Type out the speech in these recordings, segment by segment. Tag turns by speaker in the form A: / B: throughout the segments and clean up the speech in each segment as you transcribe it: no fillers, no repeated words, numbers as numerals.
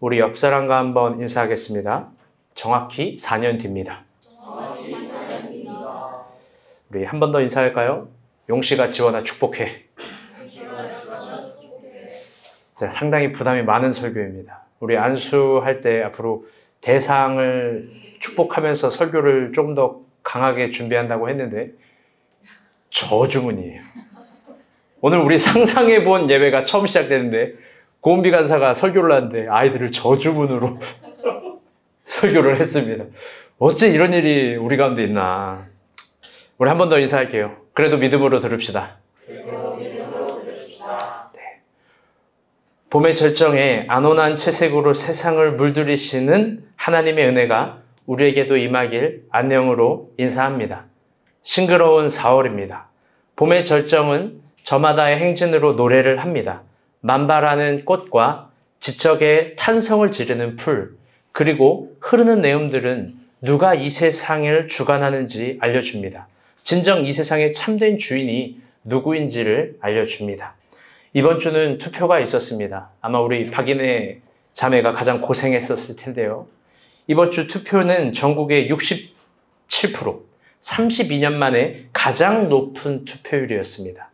A: 우리 옆 사람과 한번 인사하겠습니다. 정확히 4년 뒤입니다. 우리 한 번 더 인사할까요? 용씨가 지원아 축복해. 네, 상당히 부담이 많은 설교입니다. 우리 안수할 때 앞으로 대상을 축복하면서 설교를 좀 더 강하게 준비한다고 했는데 저주문이에요. 오늘 우리 상상해본 예배가 처음 시작되는데 고은비 간사가 설교를 하는데 아이들을 저주문으로 설교를 했습니다. 어째 이런 일이 우리 가운데 있나. 우리 한 번 더 인사할게요. 그래도 믿음으로 들읍시다. 네. 봄의 절정에 안온한 채색으로 세상을 물들이시는 하나님의 은혜가 우리에게도 임하길 안녕으로 인사합니다. 싱그러운 4월입니다. 봄의 절정은 저마다의 행진으로 노래를 합니다. 만발하는 꽃과 지척에 탄성을 지르는 풀, 그리고 흐르는 내음들은 누가 이 세상을 주관하는지 알려줍니다. 진정 이 세상의 참된 주인이 누구인지를 알려줍니다. 이번 주는 투표가 있었습니다. 아마 우리 박인혜 자매가 가장 고생했었을 텐데요. 이번 주 투표는 전국의 67%, 32년 만에 가장 높은 투표율이었습니다.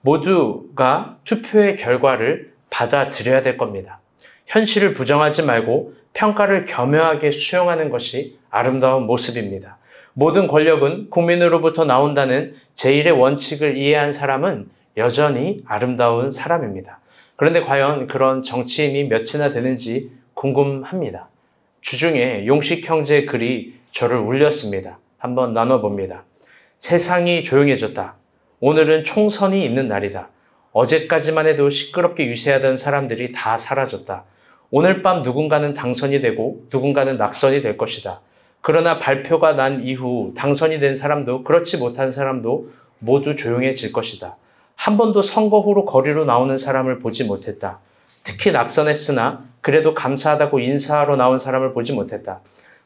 A: 모두가 투표의 결과를 받아들여야 될 겁니다. 현실을 부정하지 말고 평가를 겸허하게 수용하는 것이 아름다운 모습입니다. 모든 권력은 국민으로부터 나온다는 제1의 원칙을 이해한 사람은 여전히 아름다운 사람입니다. 그런데 과연 그런 정치인이 몇이나 되는지 궁금합니다. 주중에 용식 형제 글이 저를 울렸습니다. 한번 나눠봅니다. 세상이 조용해졌다. 오늘은 총선이 있는 날이다. 어제까지만 해도 시끄럽게 유세하던 사람들이 다 사라졌다. 오늘 밤 누군가는 당선이 되고 누군가는 낙선이 될 것이다. 그러나 발표가 난 이후 당선이 된 사람도 그렇지 못한 사람도 모두 조용해질 것이다. 한 번도 선거 후로 거리로 나오는 사람을 보지 못했다. 특히 낙선했으나 그래도 감사하다고 인사하러 나온 사람을 보지 못했다.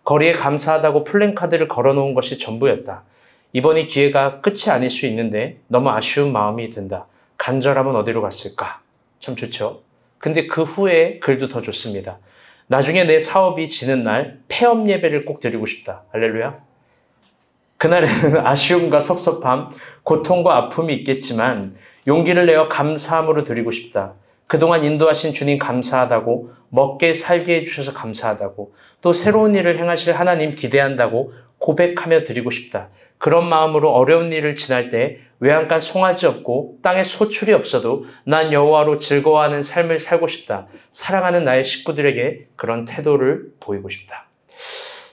A: 거리에 감사하다고 플랜카드를 걸어놓은 것이 전부였다. 이번이 기회가 끝이 아닐 수 있는데 너무 아쉬운 마음이 든다. 간절함은 어디로 갔을까? 참 좋죠. 근데 그 후에 글도 더 좋습니다. 나중에 내 사업이 지는 날 폐업 예배를 꼭 드리고 싶다. 할렐루야. 그날에는 아쉬움과 섭섭함, 고통과 아픔이 있겠지만 용기를 내어 감사함으로 드리고 싶다. 그동안 인도하신 주님 감사하다고, 먹게 살게 해주셔서 감사하다고, 또 새로운 일을 행하실 하나님 기대한다고 고백하며 드리고 싶다. 그런 마음으로 어려운 일을 지날 때 외양간 송아지 없고 땅에 소출이 없어도 난 여호와로 즐거워하는 삶을 살고 싶다. 사랑하는 나의 식구들에게 그런 태도를 보이고 싶다.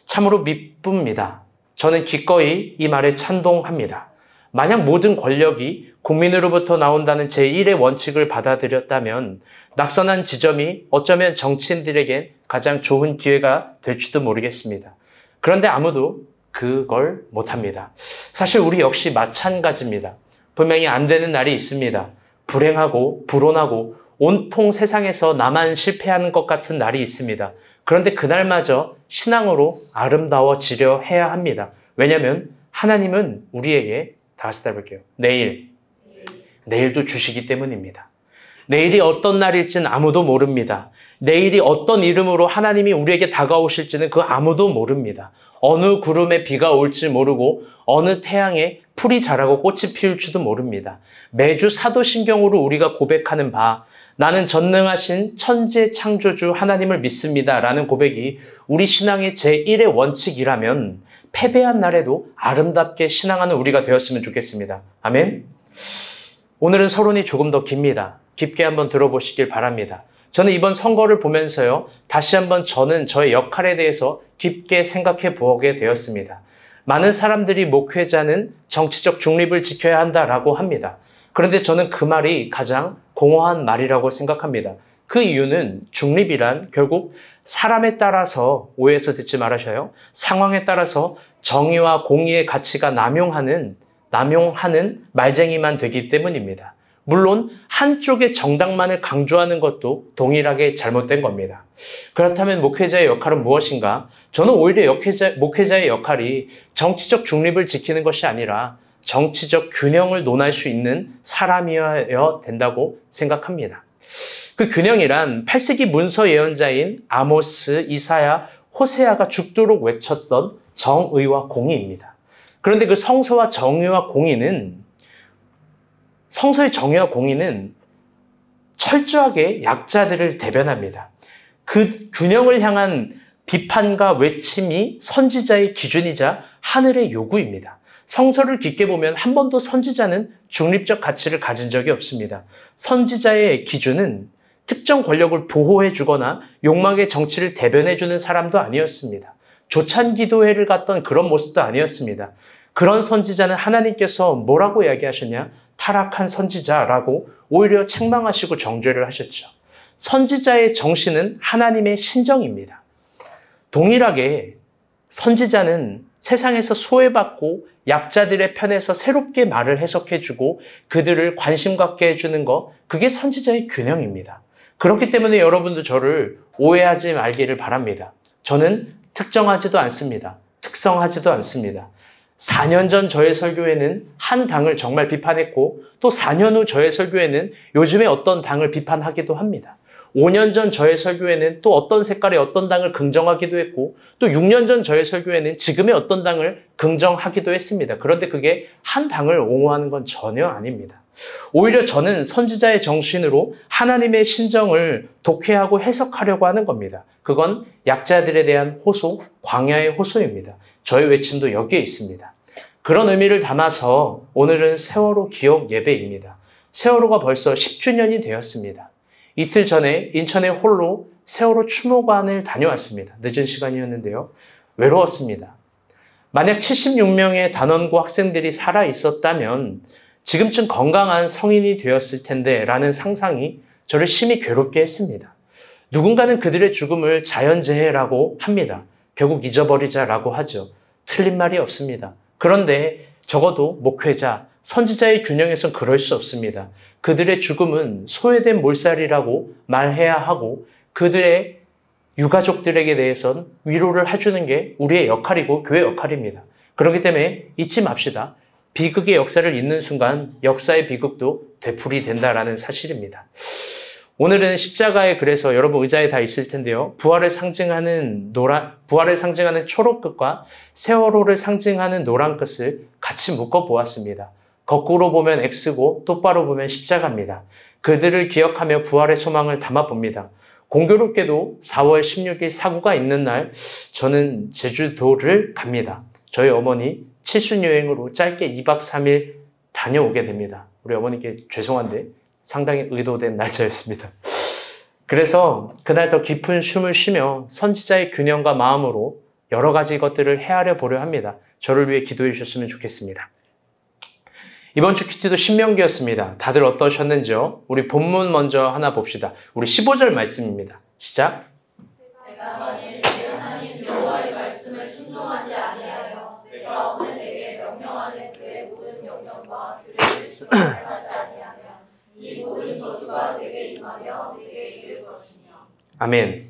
A: 참으로 미쁩니다. 저는 기꺼이 이 말에 찬동합니다. 만약 모든 권력이 국민으로부터 나온다는 제1의 원칙을 받아들였다면 낙선한 지점이 어쩌면 정치인들에겐 가장 좋은 기회가 될지도 모르겠습니다. 그런데 아무도 그걸 못합니다. 사실 우리 역시 마찬가지입니다. 분명히 안 되는 날이 있습니다. 불행하고 불온하고 온통 세상에서 나만 실패하는 것 같은 날이 있습니다. 그런데 그날마저 신앙으로 아름다워지려 해야 합니다. 왜냐하면 하나님은 우리에게, 다시 따라볼게요. 내일도 주시기 때문입니다. 내일이 어떤 날일지는 아무도 모릅니다. 내일이 어떤 이름으로 하나님이 우리에게 다가오실지는 그 아무도 모릅니다. 어느 구름에 비가 올지 모르고 어느 태양에 풀이 자라고 꽃이 피울지도 모릅니다. 매주 사도신경으로 우리가 고백하는 바 나는 전능하신 천지 창조주 하나님을 믿습니다 라는 고백이 우리 신앙의 제1의 원칙이라면 패배한 날에도 아름답게 신앙하는 우리가 되었으면 좋겠습니다. 아멘. 오늘은 서론이 조금 더 깁니다. 깊게 한번 들어보시길 바랍니다. 저는 이번 선거를 보면서요, 다시 한번 저는 저의 역할에 대해서 깊게 생각해 보게 되었습니다. 많은 사람들이 목회자는 정치적 중립을 지켜야 한다라고 합니다. 그런데 저는 그 말이 가장 공허한 말이라고 생각합니다. 그 이유는 중립이란 결국 사람에 따라서, 오해해서 듣지 말으셔요. 상황에 따라서 정의와 공의의 가치가 남용하는 말쟁이만 되기 때문입니다. 물론 한쪽의 정당만을 강조하는 것도 동일하게 잘못된 겁니다. 그렇다면 목회자의 역할은 무엇인가? 저는 오히려 목회자의 역할이 정치적 중립을 지키는 것이 아니라 정치적 균형을 논할 수 있는 사람이어야 된다고 생각합니다. 그 균형이란 8세기 문서 예언자인 아모스, 이사야, 호세아가 죽도록 외쳤던 정의와 공의입니다. 그런데 그 성서의 정의와 공의는 철저하게 약자들을 대변합니다. 그 균형을 향한 비판과 외침이 선지자의 기준이자 하늘의 요구입니다. 성서를 깊게 보면 한 번도 선지자는 중립적 가치를 가진 적이 없습니다. 선지자의 기준은 특정 권력을 보호해주거나 욕망의 정치를 대변해주는 사람도 아니었습니다. 조찬기도회를 갔던 그런 모습도 아니었습니다. 그런 선지자는 하나님께서 뭐라고 이야기하셨냐? 타락한 선지자라고 오히려 책망하시고 정죄를 하셨죠. 선지자의 정신은 하나님의 신정입니다. 동일하게 선지자는 세상에서 소외받고 약자들의 편에서 새롭게 말을 해석해주고 그들을 관심 갖게 해주는 것, 그게 선지자의 균형입니다. 그렇기 때문에 여러분도 저를 오해하지 말기를 바랍니다. 저는 특정하지도 않습니다. 특성하지도 않습니다. 4년 전 저의 설교에는 한 당을 정말 비판했고 또 4년 후 저의 설교에는 요즘에 어떤 당을 비판하기도 합니다. 5년 전 저의 설교에는 또 어떤 색깔의 어떤 당을 긍정하기도 했고 또 6년 전 저의 설교에는 지금의 어떤 당을 긍정하기도 했습니다. 그런데 그게 한 당을 옹호하는 건 전혀 아닙니다. 오히려 저는 선지자의 정신으로 하나님의 신정을 독해하고 해석하려고 하는 겁니다. 그건 약자들에 대한 호소, 광야의 호소입니다. 저의 외침도 여기에 있습니다. 그런 의미를 담아서 오늘은 세월호 기억 예배입니다. 세월호가 벌써 10주년이 되었습니다. 이틀 전에 인천의 홀로 세월호 추모관을 다녀왔습니다. 늦은 시간이었는데요. 외로웠습니다. 만약 76명의 단원고 학생들이 살아 있었다면 지금쯤 건강한 성인이 되었을 텐데 라는 상상이 저를 심히 괴롭게 했습니다. 누군가는 그들의 죽음을 자연재해라고 합니다. 결국 잊어버리자라고 하죠. 틀린 말이 없습니다. 그런데 적어도 목회자, 선지자의 균형에선 그럴 수 없습니다. 그들의 죽음은 소외된 몰살이라고 말해야 하고 그들의 유가족들에게 대해선 위로를 해주는 게 우리의 역할이고 교회 역할입니다. 그렇기 때문에 잊지 맙시다. 비극의 역사를 잊는 순간 역사의 비극도 되풀이 된다라는 사실입니다. 오늘은 십자가에 그래서 여러분 의자에 다 있을 텐데요. 부활을 상징하는 초록끝과 세월호를 상징하는 노란끝을 같이 묶어 보았습니다. 거꾸로 보면 X고 똑바로 보면 십자가입니다. 그들을 기억하며 부활의 소망을 담아봅니다. 공교롭게도 4월 16일 사고가 있는 날 저는 제주도를 갑니다. 저희 어머니 칠순여행으로 짧게 2박 3일 다녀오게 됩니다. 우리 어머니께 죄송한데 상당히 의도된 날짜였습니다. 그래서 그날 더 깊은 숨을 쉬며 선지자의 균형과 마음으로 여러 가지 것들을 헤아려 보려 합니다. 저를 위해 기도해 주셨으면 좋겠습니다. 이번 주 큐티도 신명기였습니다. 다들 어떠셨는지요? 우리 본문 먼저 하나 봅시다. 우리 15절 말씀입니다. 시작.
B: 내가 만일 내 하나님 여호와의 말씀을 순종하지 아니하여 내가 오늘 내게 명령하는 그의 모든 명령과 규례를 실행하지 아니하면 이 모든 저주가 내게 임하며 내게 이를 것이며.
A: 아멘.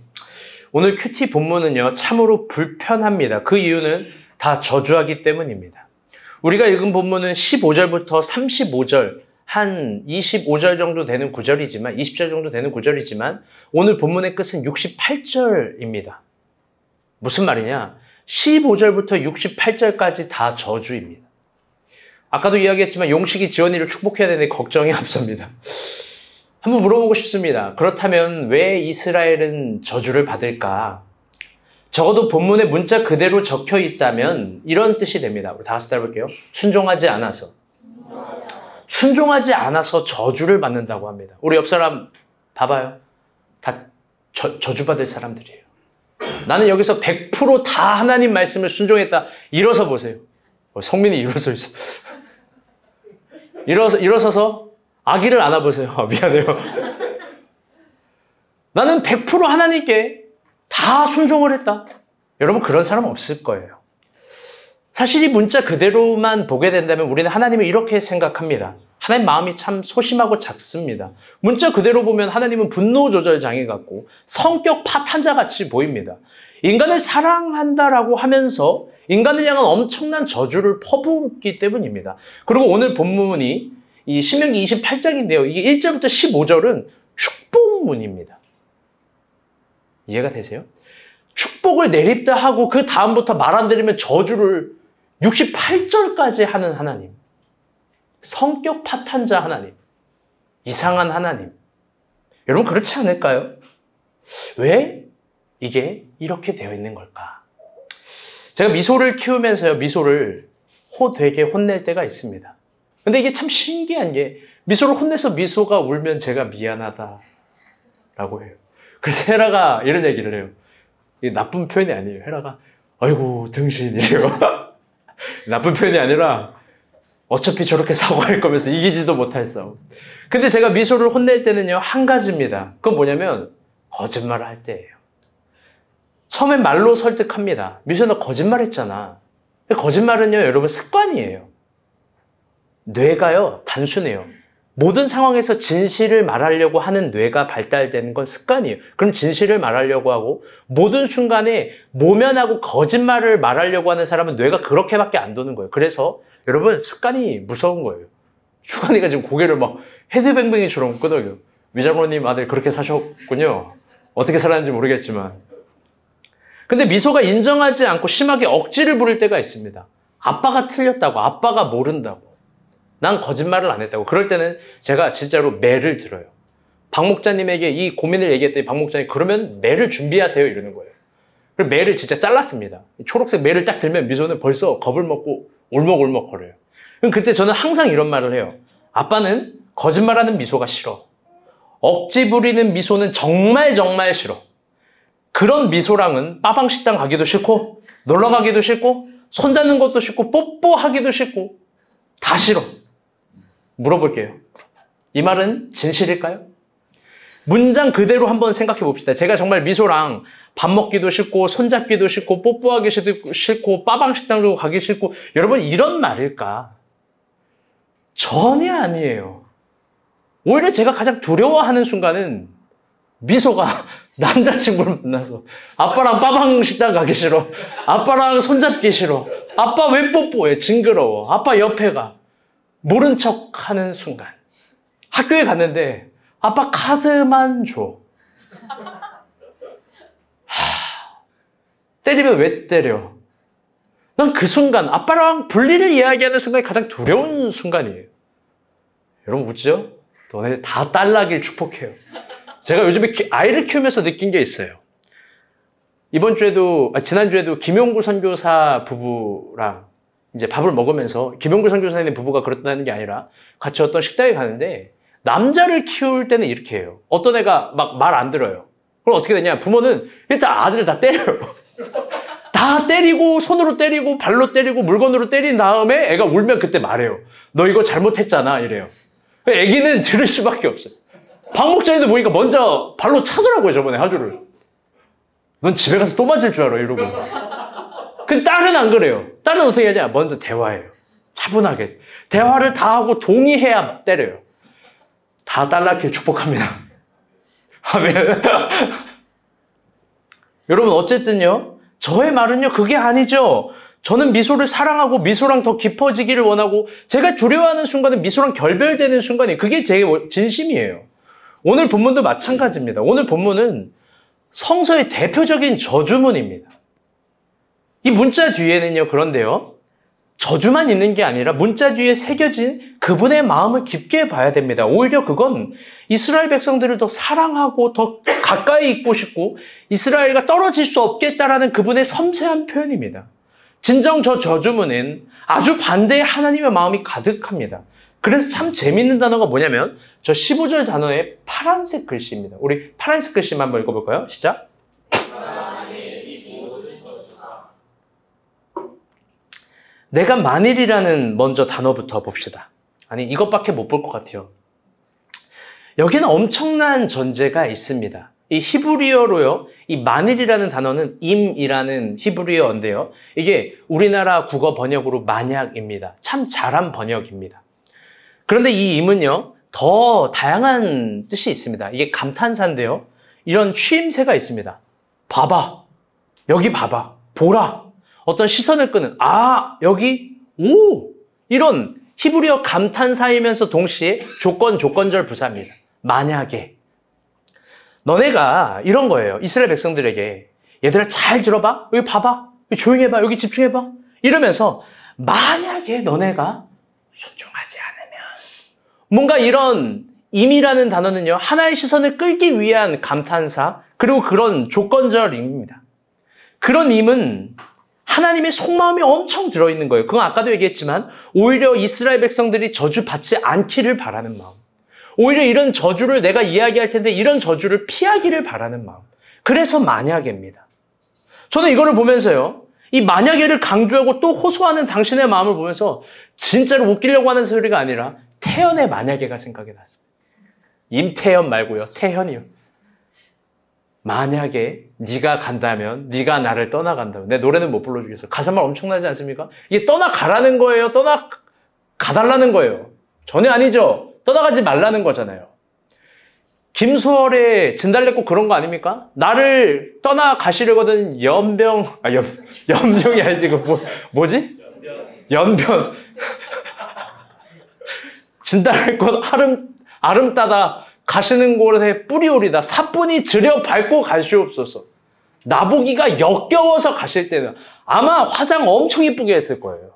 A: 오늘 큐티 본문은요 참으로 불편합니다. 그 이유는 다 저주하기 때문입니다. 우리가 읽은 본문은 15절부터 35절, 한 25절 정도 되는 구절이지만, 20절 정도 되는 구절이지만, 오늘 본문의 끝은 68절입니다. 무슨 말이냐? 15절부터 68절까지 다 저주입니다. 아까도 이야기했지만, 용식이 지원이를 축복해야 되는데 걱정이 앞섭니다. 한번 물어보고 싶습니다. 그렇다면 왜 이스라엘은 저주를 받을까? 적어도 본문의 문자 그대로 적혀 있다면 이런 뜻이 됩니다. 우리 다 같이 따라볼게요. 순종하지 않아서. 순종하지 않아서 저주를 받는다고 합니다. 우리 옆 사람 봐봐요. 다 저주받을 사람들이에요. 나는 여기서 100% 다 하나님 말씀을 순종했다. 일어서 보세요. 성민이 일어서 있어. 일어서서 아기를 안아보세요. 미안해요. 나는 100% 하나님께 다 순종을 했다. 여러분 그런 사람 없을 거예요. 사실 이 문자 그대로만 보게 된다면 우리는 하나님을 이렇게 생각합니다. 하나님 마음이 참 소심하고 작습니다. 문자 그대로 보면 하나님은 분노 조절 장애 같고 성격 파탄자 같이 보입니다. 인간을 사랑한다라고 하면서 인간을 향한 엄청난 저주를 퍼붓기 때문입니다. 그리고 오늘 본문이 이 신명기 28장인데요. 이게 1절부터 15절은 축복 축복문입니다. 이해가 되세요? 축복을 내립다 하고 그 다음부터 말 안 들으면 저주를 68절까지 하는 하나님. 성격 파탄자 하나님. 이상한 하나님. 여러분 그렇지 않을까요? 왜 이게 이렇게 되어 있는 걸까? 제가 미소를 키우면서요. 미소를 되게 혼낼 때가 있습니다. 근데 이게 참 신기한 게 미소를 혼내서 미소가 울면 제가 미안하다라고 해요. 그래서 헤라가 이런 얘기를 해요. 이게 나쁜 표현이 아니에요. 헤라가 아이고 등신이에요. 나쁜 표현이 아니라 어차피 저렇게 사고할 거면서 이기지도 못할 싸움. 근데 제가 미소를 혼낼 때는요. 한 가지입니다. 그건 뭐냐면 거짓말을 할 때예요. 처음엔 말로 설득합니다. 미소야 너 거짓말했잖아. 거짓말은요. 여러분 습관이에요. 뇌가요. 단순해요. 모든 상황에서 진실을 말하려고 하는 뇌가 발달되는 건 습관이에요. 그럼 진실을 말하려고 하고 모든 순간에 모면하고 거짓말을 말하려고 하는 사람은 뇌가 그렇게밖에 안 도는 거예요. 그래서 여러분 습관이 무서운 거예요. 휴관이가 지금 고개를 막 헤드뱅뱅이처럼 끄덕여요. 위장로님 아들 그렇게 사셨군요. 어떻게 살았는지 모르겠지만. 근데 미소가 인정하지 않고 심하게 억지를 부릴 때가 있습니다. 아빠가 틀렸다고, 아빠가 모른다고. 난 거짓말을 안 했다고. 그럴 때는 제가 진짜로 매를 들어요. 박 목자님에게 이 고민을 얘기했더니 박 목자님 그러면 매를 준비하세요 이러는 거예요. 그래서 매를 진짜 잘랐습니다. 초록색 매를 딱 들면 미소는 벌써 겁을 먹고 울먹울먹 거려요. 그럼 그때 저는 항상 이런 말을 해요. 아빠는 거짓말하는 미소가 싫어. 억지 부리는 미소는 정말 정말 싫어. 그런 미소랑은 빠방식당 가기도 싫고 놀러 가기도 싫고 손잡는 것도 싫고 뽀뽀하기도 싫고 다 싫어. 물어볼게요. 이 말은 진실일까요? 문장 그대로 한번 생각해 봅시다. 제가 정말 미소랑 밥 먹기도 싫고 손잡기도 싫고 뽀뽀하기 싫고 빠방식당도 가기 싫고 여러분 이런 말일까? 전혀 아니에요. 오히려 제가 가장 두려워하는 순간은 미소가 남자친구를 만나서 아빠랑 빠방식당 가기 싫어. 아빠랑 손잡기 싫어. 아빠 왜 뽀뽀해? 징그러워. 아빠 옆에 가. 모른 척하는 순간. 학교에 갔는데 아빠 카드만 줘. 때리면 왜 때려? 난 그 순간 아빠랑 분리를 이야기하는 순간이 가장 두려운 순간이에요. 여러분 웃죠? 너네 다 딸나길 축복해요. 제가 요즘에 아이를 키우면서 느낀 게 있어요. 지난주에도 김용구 선교사 부부랑 이제 밥을 먹으면서 김용구 선교사님 부부가 그렇다는 게 아니라 같이 어떤 식당에 가는데 남자를 키울 때는 이렇게 해요. 어떤 애가 막 말 안 들어요. 그럼 어떻게 되냐? 부모는 일단 아들을 다 때려요. 다 때리고 손으로 때리고 발로 때리고 물건으로 때린 다음에 애가 울면 그때 말해요. 너 이거 잘못했잖아 이래요. 애기는 들을 수밖에 없어요. 박 목자님도 보니까 먼저 발로 차더라고요. 저번에 하주를. 넌 집에 가서 또 맞을 줄 알아 이러고. 근데 딸은 안 그래요. 딸은 어떻게 하냐? 먼저 대화해요. 차분하게. 대화를 다 하고 동의해야 때려요. 다 딸 낳길 축복합니다. 아멘. 여러분 어쨌든요. 저의 말은요. 그게 아니죠. 저는 미소를 사랑하고 미소랑 더 깊어지기를 원하고 제가 두려워하는 순간은 미소랑 결별되는 순간이 그게 제 진심이에요. 오늘 본문도 마찬가지입니다. 오늘 본문은 성서의 대표적인 저주문입니다. 이 문자 뒤에는요. 그런데요. 저주만 있는 게 아니라 문자 뒤에 새겨진 그분의 마음을 깊게 봐야 됩니다. 오히려 그건 이스라엘 백성들을 더 사랑하고 더 가까이 있고 싶고 이스라엘과 떨어질 수 없겠다라는 그분의 섬세한 표현입니다. 진정 저 저주문은 아주 반대의 하나님의 마음이 가득합니다. 그래서 참 재밌는 단어가 뭐냐면 저 15절 단어의 파란색 글씨입니다. 우리 파란색 글씨만 한번 읽어볼까요? 시작. 내가 만일이라는 먼저 단어부터 봅시다. 아니 이것밖에 못 볼 것 같아요. 여기는 엄청난 전제가 있습니다. 이 히브리어로요. 이 만일이라는 단어는 임이라는 히브리어인데요. 이게 우리나라 국어 번역으로 만약입니다. 참 잘한 번역입니다. 그런데 이 임은요. 더 다양한 뜻이 있습니다. 이게 감탄사인데요. 이런 취임새가 있습니다. 봐봐. 여기 봐봐. 보라. 어떤 시선을 끄는 여기 오 이런 히브리어 감탄사이면서 동시에 조건절 부사입니다. 만약에 너네가 이런 거예요. 이스라엘 백성들에게 얘들아 잘 들어봐. 여기 봐봐. 여기 조용히 해봐. 여기 집중해봐. 이러면서 만약에 너네가 순종하지 않으면 뭔가 이런 임이라는 단어는요. 하나의 시선을 끌기 위한 감탄사 그리고 그런 조건절입니다. 그런 임은 하나님의 속마음이 엄청 들어있는 거예요. 그건 아까도 얘기했지만 오히려 이스라엘 백성들이 저주받지 않기를 바라는 마음. 오히려 이런 저주를 내가 이야기할 텐데 이런 저주를 피하기를 바라는 마음. 그래서 만약에입니다. 저는 이거를 보면서요. 이 만약에를 강조하고 또 호소하는 당신의 마음을 보면서 진짜로 웃기려고 하는 소리가 아니라 태연의 만약에가 생각이 났습니다. 임태연 말고요. 태연이요. 만약에 네가 간다면 네가 나를 떠나간다면 내 노래는 못 불러주겠어요. 가사말 엄청나지 않습니까? 이게 떠나가라는 거예요? 떠나가달라는 거예요? 전혀 아니죠. 떠나가지 말라는 거잖아요. 김수월의 진달래꽃 그런 거 아닙니까? 나를 떠나가시려거든 연병이 아니지 그 뭐지? 연변 진달래꽃 아름 따다 가시는 곳에 뿌리오리다. 사뿐히 들여 밟고 가시옵소서. 나보기가 역겨워서 가실 때는 아마 화장 엄청 이쁘게 했을 거예요.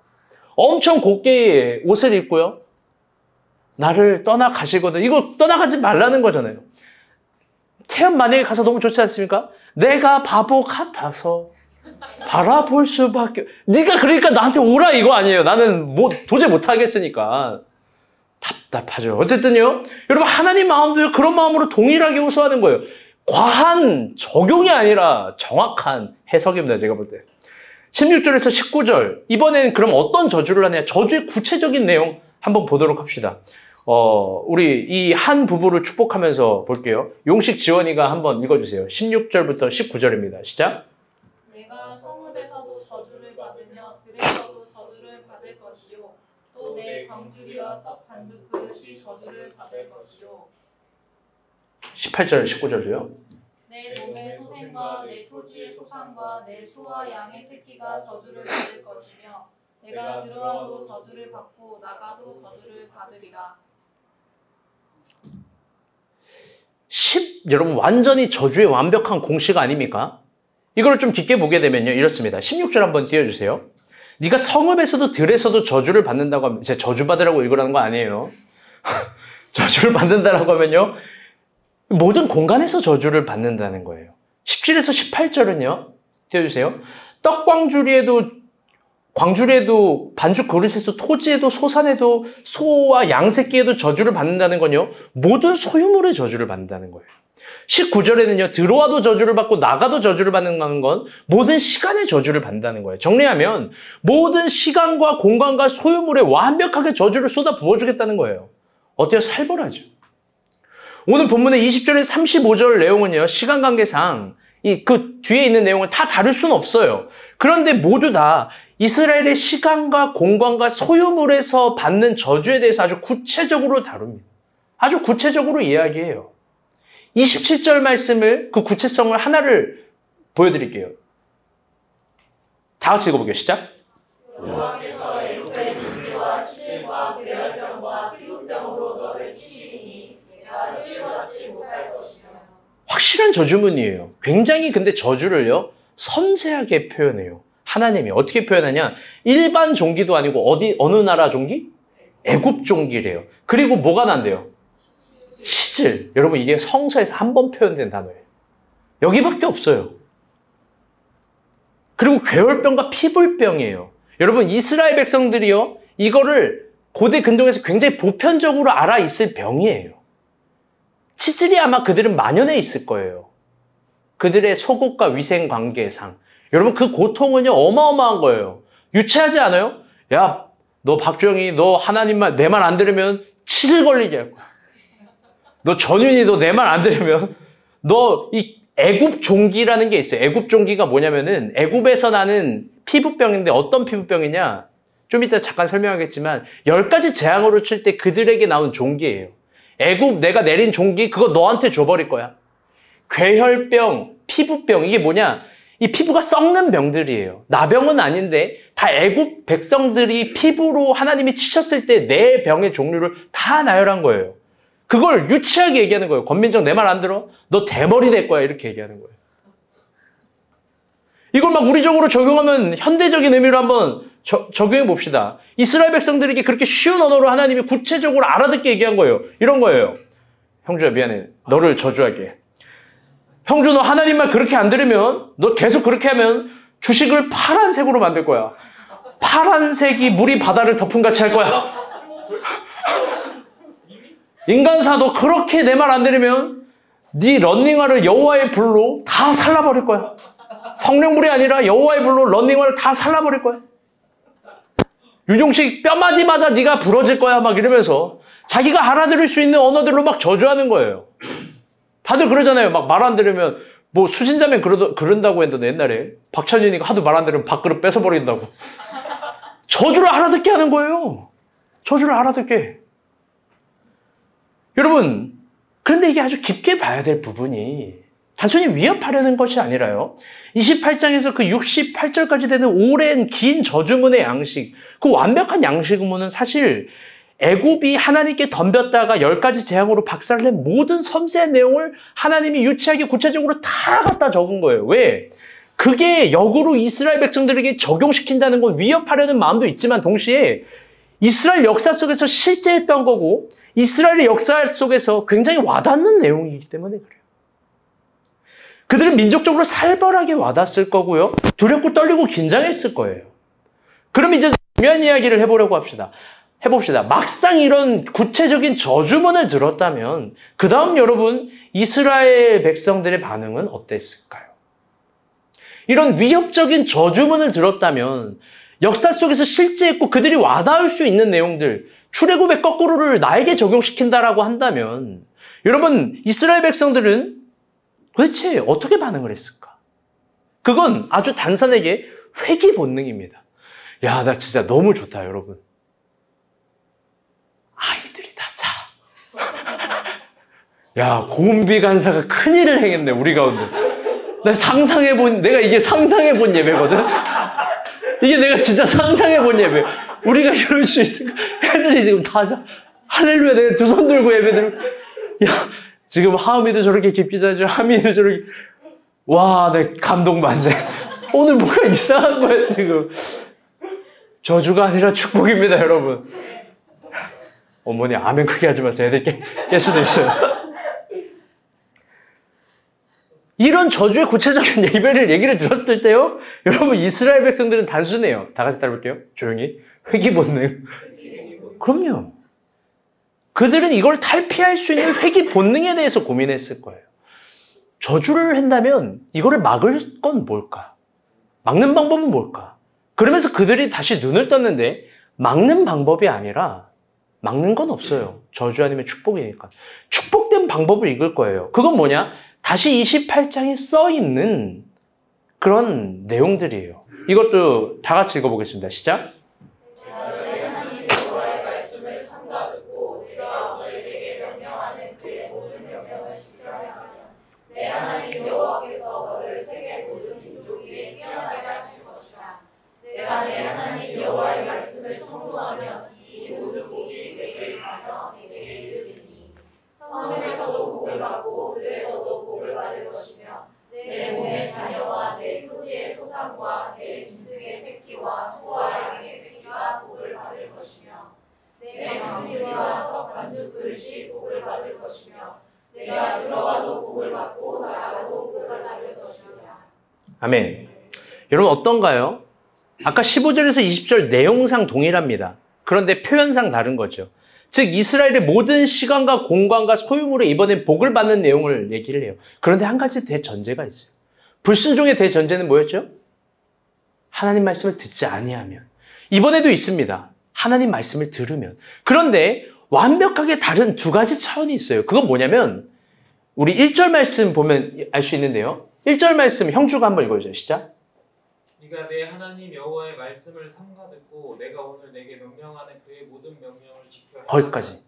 A: 엄청 곱게 옷을 입고요. 나를 떠나가시거든. 이거 떠나가지 말라는 거잖아요. 태연 만약에 가서 너무 좋지 않습니까? 내가 바보 같아서 바라볼 수밖에. 네가 그러니까 나한테 오라 이거 아니에요. 나는 도저히 못하겠으니까. 답답하죠. 어쨌든요. 여러분 하나님 마음도요. 그런 마음으로 동일하게 호소하는 거예요. 과한 적용이 아니라 정확한 해석입니다. 제가 볼 때. 16절에서 19절. 이번엔 그럼 어떤 저주를 하냐. 저주의 구체적인 내용 한번 보도록 합시다. 우리 이 한 부부를 축복하면서 볼게요. 용식 지원이가 한번 읽어주세요. 16절부터 19절입니다. 시작.
B: 내가 성읍에서도 저주를 받으며 들에서도 저주를 받을 것이요. 또 내 광주리와 떡 반죽 그릇이 저주를 받을 것이요.
A: 18절, 19절도요.
B: 내 몸의 소생과 내 토지의 소산과 내 소와 양의 새끼가 저주를 받을 것이며 내가 들어와도 저주를 받고 나가도 저주를 받으리라.
A: 여러분 완전히 저주의 완벽한 공식 아닙니까? 이걸 좀 깊게 보게 되면요. 이렇습니다. 16절 한번 띄워주세요. 네가 성읍에서도 들에서도 저주를 받는다고 하면 제가 저주받으라고 읽으라는 거 아니에요. 저주를 받는다라고 하면요. 모든 공간에서 저주를 받는다는 거예요. 17에서 18절은요. 띄워주세요. 광주리에도 반죽 그릇에서 토지에도 소산에도 소와 양새끼에도 저주를 받는다는 건요. 모든 소유물의 저주를 받는다는 거예요. 19절에는요. 들어와도 저주를 받고 나가도 저주를 받는다는 건 모든 시간의 저주를 받는다는 거예요. 정리하면 모든 시간과 공간과 소유물에 완벽하게 저주를 쏟아 부어주겠다는 거예요. 어때요? 살벌하죠. 오늘 본문의 20절에서 35절 내용은요. 시간 관계상 그 뒤에 있는 내용을 다 다룰 수는 없어요. 그런데 모두 다 이스라엘의 시간과 공간과 소유물에서 받는 저주에 대해서 아주 구체적으로 다룹니다. 아주 구체적으로 이야기해요. 27절 말씀을 그 구체성을 하나를 보여드릴게요. 다 같이 읽어볼게요. 시작.
B: 여호와께서 애굽의 주기와 시질과 괴혈병과 피부병으로 너를 치시리니 내가 치유받지 못할 것이며.
A: 확실한 저주문이에요. 굉장히 근데 저주를요. 섬세하게 표현해요. 하나님이 어떻게 표현하냐? 일반 종기도 아니고 어느 나라 종기? 애굽 종기래요. 그리고 뭐가 난대요? 치질. 여러분 이게 성서에서 한 번 표현된 단어예요. 여기밖에 없어요. 그리고 괴혈병과 피불병이에요. 여러분 이스라엘 백성들이요. 이거를 고대 근동에서 굉장히 보편적으로 알아 있을 병이에요. 치질이 아마 그들은 만연해 있을 거예요. 그들의 속옷과 위생 관계상. 여러분 그 고통은요 어마어마한 거예요. 유치하지 않아요? 야, 너 박주영이 너 하나님만 내 말 안 들으면 치질 걸리게 할 거야. 너 전윤이 너 내 말 안 들으면 너 이 애굽 종기라는 게 있어요. 애굽 종기가 뭐냐면은 애굽에서 나는 피부병인데 어떤 피부병이냐? 좀 이따 잠깐 설명하겠지만 10가지 재앙으로 칠 때 그들에게 나온 종기예요. 애굽 내가 내린 종기 그거 너한테 줘버릴 거야. 괴혈병, 피부병 이게 뭐냐? 이 피부가 썩는 병들이에요. 나병은 아닌데 다 애굽 백성들이 피부로 하나님이 치셨을 때 내 병의 종류를 다 나열한 거예요. 그걸 유치하게 얘기하는 거예요. 권민정 내 말 안 들어? 너 대머리 될 거야. 이렇게 얘기하는 거예요. 이걸 막 우리적으로 적용하면 현대적인 의미로 한번 적용해 봅시다. 이스라엘 백성들에게 그렇게 쉬운 언어로 하나님이 구체적으로 알아듣게 얘기한 거예요. 이런 거예요. 형주야 미안해. 너를 저주할게. 형주 너 하나님 말 그렇게 안 들으면 너 계속 그렇게 하면 주식을 파란색으로 만들 거야. 파란색이 물이 바다를 덮음같이 할 거야. 인간사 너 그렇게 내 말 안 들으면 네 런닝화를 여호와의 불로 다 살라버릴 거야. 성령불이 아니라 여호와의 불로 런닝화를 다 살라버릴 거야. 유종식 뼈마디마다 네가 부러질 거야 막 이러면서 자기가 알아들을 수 있는 언어들로 막 저주하는 거예요. 다들 그러잖아요. 막 말 안 들으면 뭐 수신자면 그런다고 했는데 옛날에 박찬윤이가 하도 말 안 들으면 밥그릇 뺏어버린다고. 저주를 알아듣게 하는 거예요. 저주를 알아듣게. 여러분 그런데 이게 아주 깊게 봐야 될 부분이 단순히 위협하려는 것이 아니라요. 28장에서 그 68절까지 되는 오랜 긴 저주문의 양식, 그 완벽한 양식문은 사실 애굽이 하나님께 덤볐다가 10가지 재앙으로 박살낸 모든 섬세한 내용을 하나님이 유치하게 구체적으로 다 갖다 적은 거예요. 왜? 그게 역으로 이스라엘 백성들에게 적용시킨다는 건 위협하려는 마음도 있지만 동시에 이스라엘 역사 속에서 실제 했던 거고 이스라엘의 역사 속에서 굉장히 와닿는 내용이기 때문에 그래요. 그들은 민족적으로 살벌하게 와닿았을 거고요. 두렵고 떨리고 긴장했을 거예요. 그럼 이제 중요한 이야기를 해봅시다. 막상 이런 구체적인 저주문을 들었다면 그 다음 여러분 이스라엘 백성들의 반응은 어땠을까요? 이런 위협적인 저주문을 들었다면 역사 속에서 실제 했고 그들이 와닿을 수 있는 내용들 출애굽의 거꾸로를 나에게 적용시킨다라고 한다면 여러분 이스라엘 백성들은 도대체 어떻게 반응을 했을까? 그건 아주 단순하게 회귀 본능입니다. 야, 나 진짜 너무 좋다, 여러분. 아이들이 다 자. 야, 고은비 간사가 큰일을 행했네, 우리 가운데. 내가 이게 상상해본 예배거든? 이게 내가 진짜 상상해본 예배. 우리가 이럴 수 있을까? 애들이 지금 다 자. 할렐루야, 내가 두 손 들고 예배 들고. 야, 지금 하음이도 저렇게 깊게 자죠. 하민이도 저렇게. 와, 내 감동 많네. 오늘 뭐가 이상한 거야, 지금. 저주가 아니라 축복입니다, 여러분. 어머니, 아멘 크게 하지 마세요. 애들 깰 수도 있어요. 이런 저주의 구체적인 얘기를 들었을 때요, 여러분, 이스라엘 백성들은 단순해요. 다 같이 따라볼게요. 조용히. 회귀 본능. 그럼요. 그들은 이걸 탈피할 수 있는 회귀 본능에 대해서 고민했을 거예요. 저주를 한다면 이거를 막을 건 뭘까? 막는 방법은 뭘까? 그러면서 그들이 다시 눈을 떴는데 막는 방법이 아니라 막는 건 없어요. 저주 아니면 축복이니까. 축복된 방법을 읽을 거예요. 그건 뭐냐? 다시 28장에 써있는 그런 내용들이에요. 이것도 다 같이 읽어보겠습니다. 시작.
B: 내 하나님 여호와께서 너를 세계 모든 민족 위에 뛰어나게 하실 것이라. 내가 내 하나님 여호와의 말씀을 청종하면 이 모든 복이 내게 임하며 내게 이르리니 성에서도 복을 받고 들에서도 복을 받을 것이며 내 몸의 자녀와 내 토지의 소산과 내 짐승의 새끼와 소와 양의 새끼가 복을 받을 것이며 내 강지와 떡 반죽 그릇이 복을 받을 것이며 내가 들어가도 복을 받고 나가도 복을 받을 것이라.
A: 아멘. 여러분 어떤가요? 아까 15절에서 20절 내용상 동일합니다. 그런데 표현상 다른 거죠. 즉 이스라엘의 모든 시간과 공간과 소유물에 이번엔 복을 받는 내용을 얘기를 해요. 그런데 한 가지 대전제가 있어요. 불순종의 대전제는 뭐였죠? 하나님 말씀을 듣지 아니하면. 이번에도 있습니다. 하나님 말씀을 들으면. 그런데 완벽하게 다른 두 가지 차원이 있어요. 그건 뭐냐면 우리 1절 말씀 보면 알 수 있는데요. 1절 말씀 형주가 한번 읽어주세요. 시작.
C: 네가 내 하나님 여호와의 말씀을 삼가 듣고 내가 오늘 내게 명령하는 그의 모든 명령을 지켜야
A: 거기까지.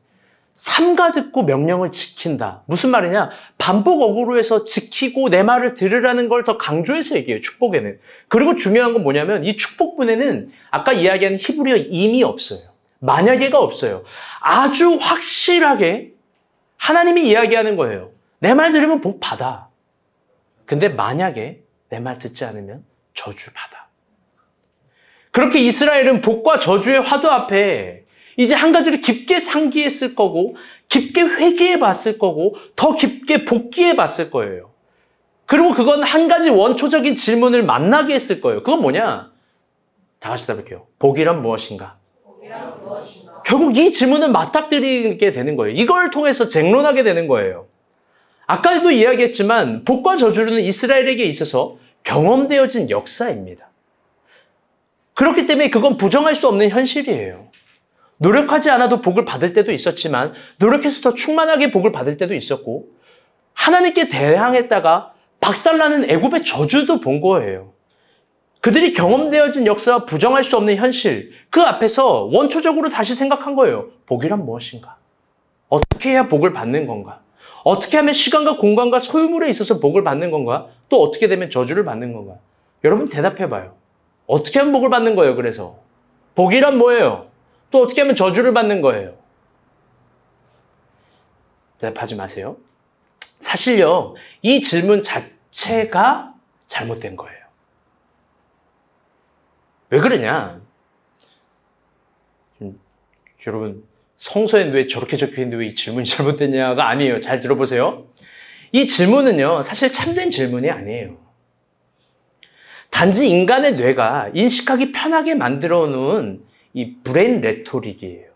A: 삼가 듣고 명령을 지킨다. 무슨 말이냐? 반복 어구로 해서 지키고 내 말을 들으라는 걸 더 강조해서 얘기해요. 축복에는. 그리고 중요한 건 뭐냐면 이 축복문에는 아까 이야기한 히브리어 임이 없어요. 만약에가 없어요. 아주 확실하게 하나님이 이야기하는 거예요. 내 말 들으면 복 받아. 근데 만약에 내 말 듣지 않으면 저주 받아. 그렇게 이스라엘은 복과 저주의 화두 앞에 이제 한 가지를 깊게 상기했을 거고, 깊게 회개해 봤을 거고, 더 깊게 복기해 봤을 거예요. 그리고 그건 한 가지 원초적인 질문을 만나게 했을 거예요. 그건 뭐냐? 다 같이 답할게요. 복이란 무엇인가?
B: 복이란 무엇인가?
A: 결국 이 질문을 맞닥뜨리게 되는 거예요. 이걸 통해서 쟁론하게 되는 거예요. 아까도 이야기했지만 복과 저주는 이스라엘에게 있어서 경험되어진 역사입니다. 그렇기 때문에 그건 부정할 수 없는 현실이에요. 노력하지 않아도 복을 받을 때도 있었지만 노력해서 더 충만하게 복을 받을 때도 있었고 하나님께 대항했다가 박살나는 애굽의 저주도 본 거예요. 그들이 경험되어진 역사와 부정할 수 없는 현실, 그 앞에서 원초적으로 다시 생각한 거예요. 복이란 무엇인가? 어떻게 해야 복을 받는 건가? 어떻게 하면 시간과 공간과 소유물에 있어서 복을 받는 건가? 또 어떻게 되면 저주를 받는 건가? 여러분 대답해봐요. 어떻게 하면 복을 받는 거예요? 그래서 복이란 뭐예요? 또 어떻게 하면 저주를 받는 거예요? 대답하지 마세요. 사실요, 이 질문 자체가 잘못된 거예요. 왜 그러냐? 여러분, 성서엔 왜 저렇게 적혀있는데 왜 이 질문이 잘못됐냐가 아니에요. 잘 들어보세요. 이 질문은요, 사실 참된 질문이 아니에요. 단지 인간의 뇌가 인식하기 편하게 만들어 놓은 이 브레인 레토릭이에요.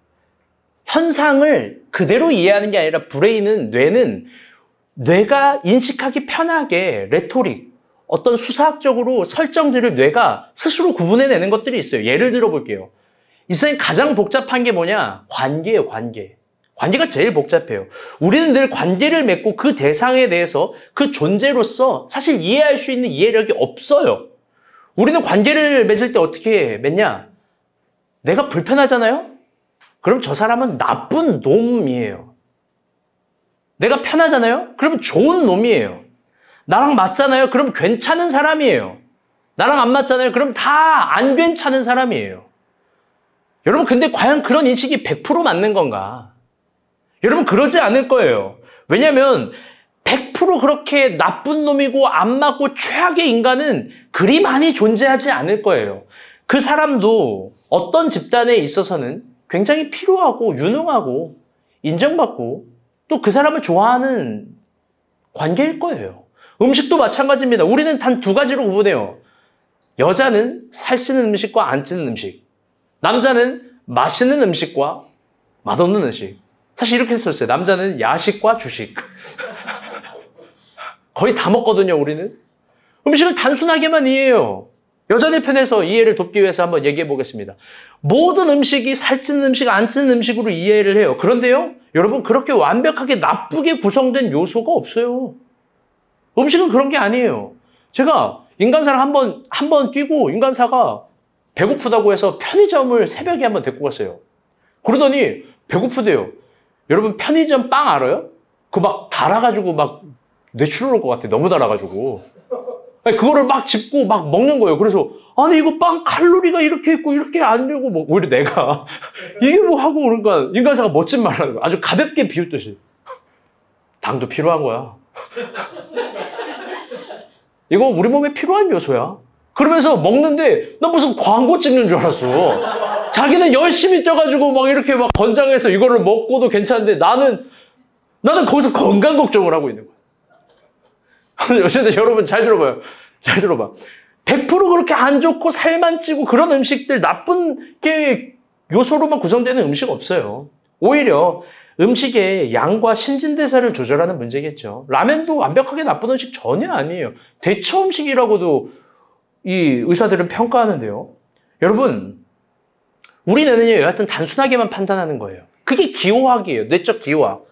A: 현상을 그대로 이해하는 게 아니라 뇌는 뇌가 인식하기 편하게 레토릭, 어떤 수사학적으로 설정들을 뇌가 스스로 구분해내는 것들이 있어요. 예를 들어 볼게요. 이 세상에 가장 복잡한 게 뭐냐? 관계예요, 관계. 관계가 제일 복잡해요. 우리는 늘 관계를 맺고 그 대상에 대해서 그 존재로서 사실 이해할 수 있는 이해력이 없어요. 우리는 관계를 맺을 때 어떻게 맺냐? 내가 불편하잖아요? 그럼 저 사람은 나쁜 놈이에요. 내가 편하잖아요? 그러면 좋은 놈이에요. 나랑 맞잖아요? 그럼 괜찮은 사람이에요. 나랑 안 맞잖아요? 그럼 다 안 괜찮은 사람이에요. 여러분, 근데 과연 그런 인식이 100% 맞는 건가? 여러분, 그러지 않을 거예요. 왜냐하면 100% 그렇게 나쁜 놈이고 안 맞고 최악의 인간은 그리 많이 존재하지 않을 거예요. 그 사람도 어떤 집단에 있어서는 굉장히 필요하고 유능하고 인정받고 또 그 사람을 좋아하는 관계일 거예요. 음식도 마찬가지입니다. 우리는 단 두 가지로 구분해요. 여자는 살찌는 음식과 안 찌는 음식. 남자는 맛있는 음식과 맛없는 음식. 사실 이렇게 했었어요. 남자는 야식과 주식. 거의 다 먹거든요, 우리는. 음식을 단순하게만 이해해요. 여자들 편에서 이해를 돕기 위해서 한번 얘기해 보겠습니다. 모든 음식이 살찌는 음식, 안 찌는 음식으로 이해를 해요. 그런데요, 여러분, 그렇게 완벽하게 나쁘게 구성된 요소가 없어요. 음식은 그런 게 아니에요. 제가 인간사를 한 번 뛰고 인간사가 배고프다고 해서 편의점을 새벽에 한번 데리고 갔어요. 그러더니 배고프대요. 여러분, 편의점 빵 알아요? 그거 막 달아가지고 막 뇌출혈 올 것 같아. 너무 달아가지고. 아니, 그거를 막 짚고 막 먹는 거예요. 그래서 아니 이거 빵 칼로리가 이렇게 있고 이렇게 안 되고 뭐 오히려 내가 이게 뭐 하고 그러니까 인간사가 멋진 말을 하는 거야. 아주 가볍게 비웃듯이. 당도 필요한 거야. 이거 우리 몸에 필요한 요소야. 그러면서 먹는데 나 무슨 광고 찍는 줄 알았어. 자기는 열심히 뛰어가지고 막 이렇게 막 권장해서 이거를 먹고도 괜찮은데 나는 거기서 건강 걱정을 하고 있는 거야. 어쨌든 여러분 잘 들어봐요. 잘 들어봐. 100% 그렇게 안 좋고 살만 찌고 그런 음식들 나쁜 게 요소로만 구성되는 음식 없어요. 오히려 음식의 양과 신진대사를 조절하는 문제겠죠. 라면도 완벽하게 나쁜 음식 전혀 아니에요. 대처 음식이라고도 이 의사들은 평가하는데요. 여러분, 우리 뇌는요, 여하튼 단순하게만 판단하는 거예요. 그게 기호학이에요. 뇌적 기호학.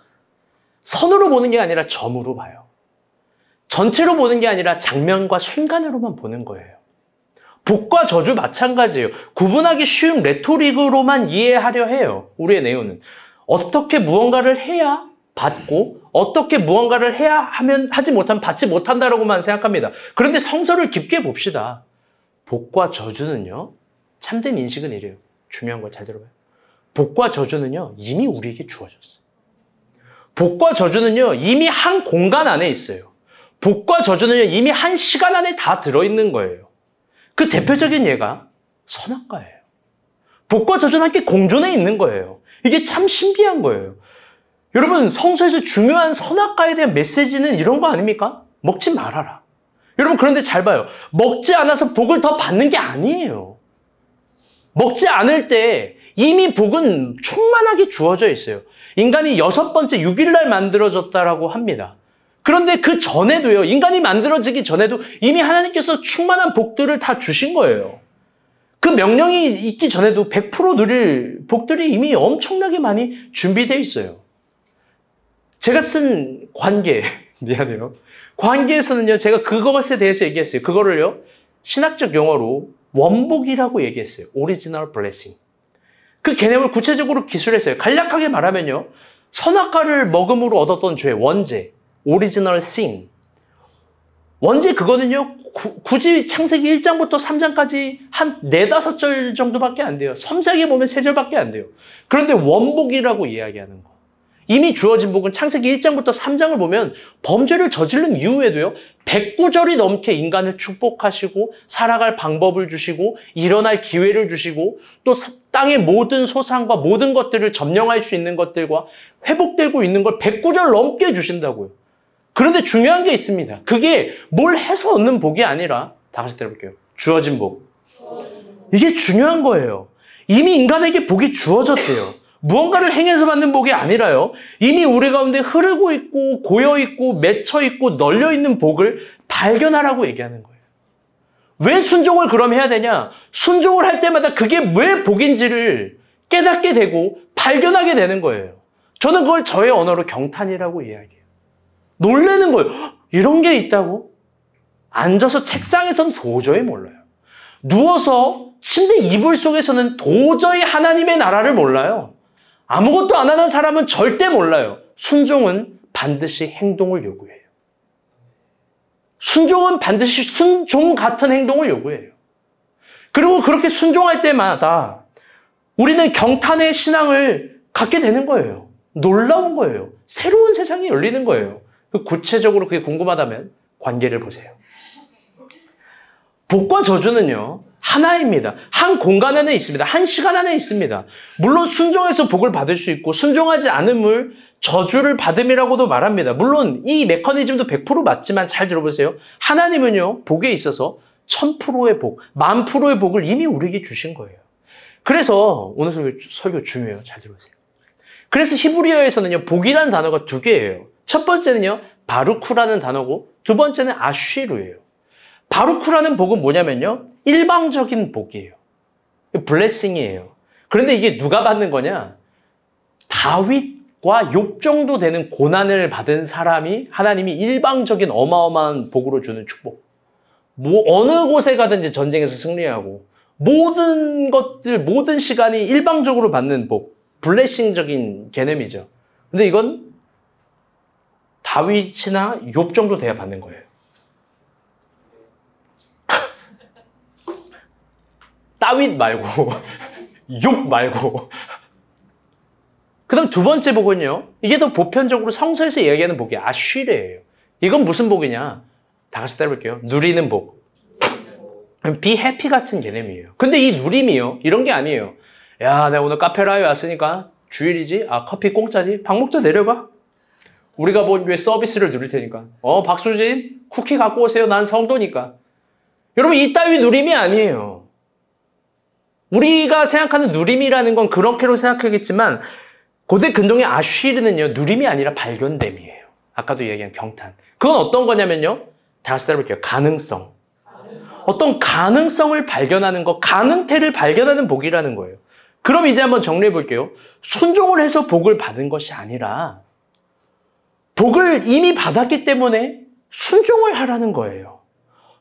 A: 선으로 보는 게 아니라 점으로 봐요. 전체로 보는 게 아니라 장면과 순간으로만 보는 거예요. 복과 저주 마찬가지예요. 구분하기 쉬운 레토릭으로만 이해하려 해요. 우리의 내용은. 어떻게 무언가를 해야 받고 어떻게 무언가를 해야 하면 하지 못하면 받지 못한다라고만 생각합니다. 그런데 성서를 깊게 봅시다. 복과 저주는요. 참된 인식은 이래요. 중요한 거 잘 들어봐요. 복과 저주는요. 이미 우리에게 주어졌어요. 복과 저주는요, 이미 한 공간 안에 있어요. 복과 저주는요, 이미 한 시간 안에 다 들어있는 거예요. 그 대표적인 예가 선악과예요. 복과 저주는 함께 공존해 있는 거예요. 이게 참 신비한 거예요. 여러분, 성서에서 중요한 선악과에 대한 메시지는 이런 거 아닙니까? 먹지 말아라. 여러분, 그런데 잘 봐요. 먹지 않아서 복을 더 받는 게 아니에요. 먹지 않을 때 이미 복은 충만하게 주어져 있어요. 인간이 6번째 6일날 만들어졌다라고 합니다. 그런데 그 전에도요, 인간이 만들어지기 전에도 이미 하나님께서 충만한 복들을 다 주신 거예요. 그 명령이 있기 전에도 100% 누릴 복들이 이미 엄청나게 많이 준비되어 있어요. 제가 쓴 관계, 미안해요. 관계에서는요, 제가 그것에 대해서 얘기했어요. 그거를요, 신학적 용어로 원복이라고 얘기했어요. 오리지널 블레싱. 그 개념을 구체적으로 기술했어요. 간략하게 말하면요, 선악과를 먹음으로 얻었던 죄, 원죄, 오리지널 신. 원죄 그거는요, 굳이 창세기 1장부터 3장까지 한 4-5절 정도밖에 안 돼요. 섬세하게 보면 3절밖에 안 돼요. 그런데 원복이라고 이야기하는 거. 이미 주어진 복은 창세기 1장부터 3장을 보면 범죄를 저지른 이후에도요, 109절이 넘게 인간을 축복하시고 살아갈 방법을 주시고 일어날 기회를 주시고 또 땅의 모든 소산과 모든 것들을 점령할 수 있는 것들과 회복되고 있는 걸 109절 넘게 주신다고요. 그런데 중요한 게 있습니다. 그게 뭘 해서 얻는 복이 아니라, 다 같이 들어볼게요. 주어진 복. 이게 중요한 거예요. 이미 인간에게 복이 주어졌대요. 무언가를 행해서 받는 복이 아니라요, 이미 우리 가운데 흐르고 있고 고여 있고 맺혀 있고 널려 있는 복을 발견하라고 얘기하는 거예요. 왜 순종을 그럼 해야 되냐? 순종을 할 때마다 그게 왜 복인지를 깨닫게 되고 발견하게 되는 거예요. 저는 그걸 저의 언어로 경탄이라고 이야기해요. 놀라는 거예요. 이런 게 있다고? 앉아서 책상에서는 도저히 몰라요. 누워서 침대 이불 속에서는 도저히 하나님의 나라를 몰라요. 아무것도 안 하는 사람은 절대 몰라요. 순종은 반드시 행동을 요구해요. 순종은 반드시 순종 같은 행동을 요구해요. 그리고 그렇게 순종할 때마다 우리는 경탄의 신앙을 갖게 되는 거예요. 놀라운 거예요. 새로운 세상이 열리는 거예요. 구체적으로 그게 궁금하다면 관계를 보세요. 복과 저주는요, 하나입니다. 한 공간 안에 있습니다. 한 시간 안에 있습니다. 물론 순종해서 복을 받을 수 있고 순종하지 않음을 저주를 받음이라고도 말합니다. 물론 이 메커니즘도 100% 맞지만 잘 들어보세요. 하나님은요, 복에 있어서 1000%의 복, 10,000%의 복을 이미 우리에게 주신 거예요. 그래서 오늘 설교 중요해요. 잘 들어보세요. 그래서 히브리어에서는요, 복이라는 단어가 2개예요. 첫 번째는요, 바루크라는 단어고 두 번째는 아쉬루예요. 바루크라는 복은 뭐냐면요, 일방적인 복이에요. 블레싱이에요. 그런데 이게 누가 받는 거냐? 다윗과 욥 정도 되는 고난을 받은 사람이 하나님이 일방적인 어마어마한 복으로 주는 축복. 어느 곳에 가든지 전쟁에서 승리하고 모든 것들, 모든 시간이 일방적으로 받는 복. 블레싱적인 개념이죠. 근데 이건 다윗이나 욥 정도 돼야 받는 거예요. 다윗 말고, 욥 말고. 그 다음 두 번째 복은요, 이게 더 보편적으로 성서에서 이야기하는 복이 아쉬레예요. 이건 무슨 복이냐? 다 같이 따라볼게요. 누리는 복. be happy 같은 개념이에요. 근데 이 누림이요, 이런 게 아니에요. 야, 내가 오늘 카페라에 왔으니까 주일이지? 아, 커피 공짜지? 박 목자 내려봐. 우리가 본 왜 서비스를 누릴 테니까. 박수진, 쿠키 갖고 오세요. 난 성도니까. 여러분, 이따위 누림이 아니에요. 우리가 생각하는 누림이라는 건 그렇게로 생각하겠지만 고대 근동의 아쉬르는요, 누림이 아니라 발견됨이에요. 아까도 얘기한 경탄. 그건 어떤 거냐면요, 다시 따라볼게요. 가능성. 어떤 가능성을 발견하는 것, 가능태를 발견하는 복이라는 거예요. 그럼 이제 한번 정리해 볼게요. 순종을 해서 복을 받은 것이 아니라 복을 이미 받았기 때문에 순종을 하라는 거예요.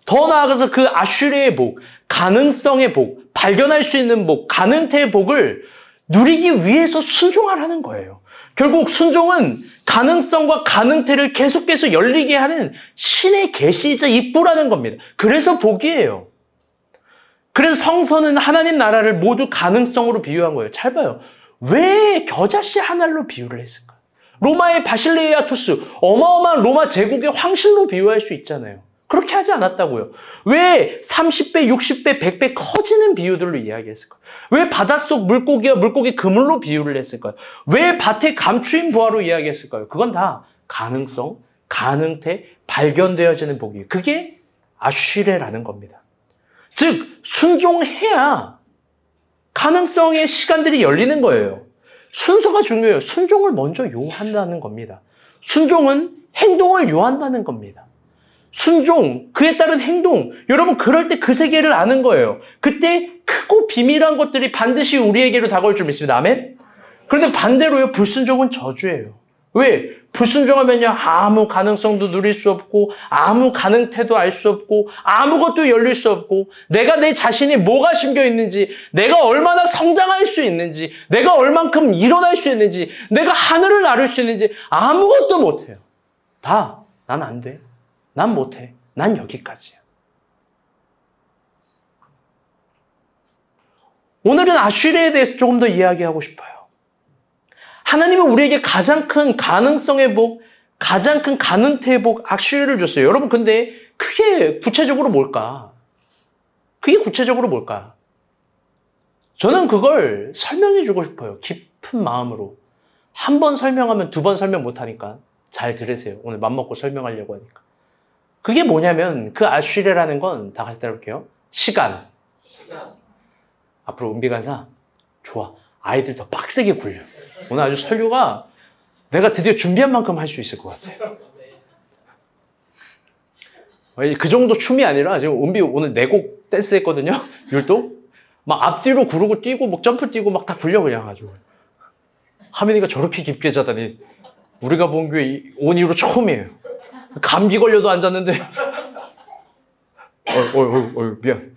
A: 더 나아가서 그 아슈레의 복, 가능성의 복, 발견할 수 있는 복, 가능태의 복을 누리기 위해서 순종하라는 거예요. 결국 순종은 가능성과 가능태를 계속해서 열리게 하는 신의 계시이자 입구라는 겁니다. 그래서 복이에요. 그래서 성서는 하나님 나라를 모두 가능성으로 비유한 거예요. 잘 봐요. 왜 겨자씨 하나로 비유를 했을까? 로마의 바실레이아 투스, 어마어마한 로마 제국의 황실로 비유할 수 있잖아요. 그렇게 하지 않았다고요. 왜 30배, 60배, 100배 커지는 비유들로 이야기했을까요? 왜 바닷속 물고기와 물고기 그물로 비유를 했을까요? 왜 밭의 감추인 부하로 이야기했을까요? 그건 다 가능성, 가능태, 발견되어지는 복이에요. 그게 아쉬레라는 겁니다. 즉 순종해야 가능성의 시간들이 열리는 거예요. 순서가 중요해요. 순종을 먼저 요한다는 겁니다. 순종은 행동을 요한다는 겁니다. 순종, 그에 따른 행동, 여러분 그럴 때 그 세계를 아는 거예요. 그때 크고 비밀한 것들이 반드시 우리에게로 다가올 줄 믿습니다. 아멘? 그런데 반대로요, 불순종은 저주예요. 왜? 불순종하면요, 아무 가능성도 누릴 수 없고, 아무 가능태도 알 수 없고, 아무것도 열릴 수 없고, 내가 내 자신이 뭐가 심겨 있는지, 내가 얼마나 성장할 수 있는지, 내가 얼만큼 일어날 수 있는지, 내가 하늘을 나를 수 있는지, 아무것도 못해요. 다, 난 안 돼. 난 못해. 난 여기까지야. 오늘은 아쉬레에 대해서 조금 더 이야기하고 싶어요. 하나님은 우리에게 가장 큰 가능성의 복, 가장 큰 가능태의 복, 아쉬레를 줬어요. 여러분, 근데 그게 구체적으로 뭘까? 그게 구체적으로 뭘까? 저는 그걸 설명해 주고 싶어요. 깊은 마음으로. 한 번 설명하면 두 번 설명 못하니까 잘 들으세요. 오늘 맘먹고 설명하려고 하니까. 그게 뭐냐면 그 아쉬레라는 건 다 같이 따라볼게요. 시간. 앞으로 은비 간사 좋아. 아이들 더 빡세게 굴려. 오늘 아주 설교가 내가 드디어 준비한 만큼 할 수 있을 것 같아. 그 정도 춤이 아니라 지금 은비 오늘 4곡 댄스 했거든요. 율동. 막 앞뒤로 구르고 뛰고 막 점프 뛰고 막 다 굴려 그냥 아주. 하민이가 저렇게 깊게 자다니 우리가 본 교회 온 이후로 처음이에요. 감기 걸려도 안 잤는데. 미안.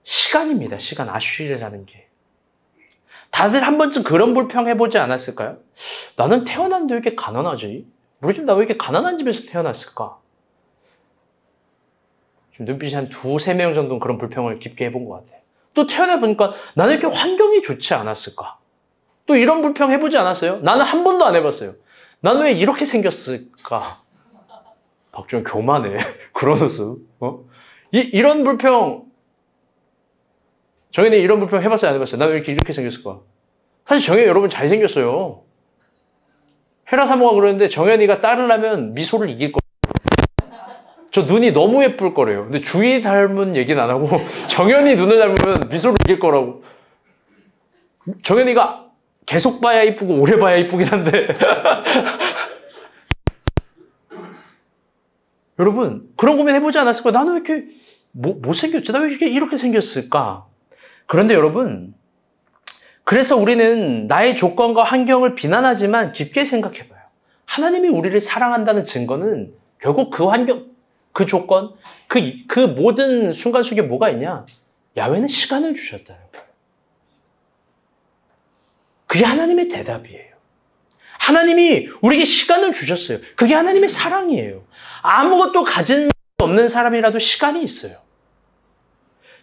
A: 시간입니다. 시간. 아쉬레라는 게. 다들 한 번쯤 그런 불평해보지 않았을까요? 나는 태어났는데 왜 이렇게 가난하지? 우리 집 나 왜 이렇게 가난한 집에서 태어났을까? 지금 눈빛이 한 2-3명 정도는 그런 불평을 깊게 해본 것 같아요. 또 태어나보니까 나는 이렇게 환경이 좋지 않았을까? 또 이런 불평 해보지 않았어요? 나는 한 번도 안 해봤어요. 나는 왜 이렇게 생겼을까? 박주영 교만해. 그런 모습. 이런 불평, 정현이 이런 불평 해봤어요? 안 해봤어요? 나는 왜 이렇게 생겼을까? 사실 정현이 여러분 잘생겼어요. 헤라 사모가 그러는데 정현이가 딸을 낳으면 미소를 이길 거예요. 저 눈이 너무 예쁠 거래요. 근데 주희 닮은 얘기는 안 하고 정현이 눈을 닮으면 미소를 이길 거라고. 정현이가 계속 봐야 이쁘고 오래 봐야 이쁘긴 한데 여러분 그런 고민 해보지 않았을까? 나는 왜 이렇게 못생겼지? 나 왜 이렇게 생겼을까? 그런데 여러분 그래서 우리는 나의 조건과 환경을 비난하지만 깊게 생각해봐요. 하나님이 우리를 사랑한다는 증거는 결국 그 환경, 그 조건, 그 모든 순간 속에 뭐가 있냐? 야훼는 시간을 주셨다는 거예요. 그게 하나님의 대답이에요. 하나님이 우리에게 시간을 주셨어요. 그게 하나님의 사랑이에요. 아무것도 가진 없는 사람이라도 시간이 있어요.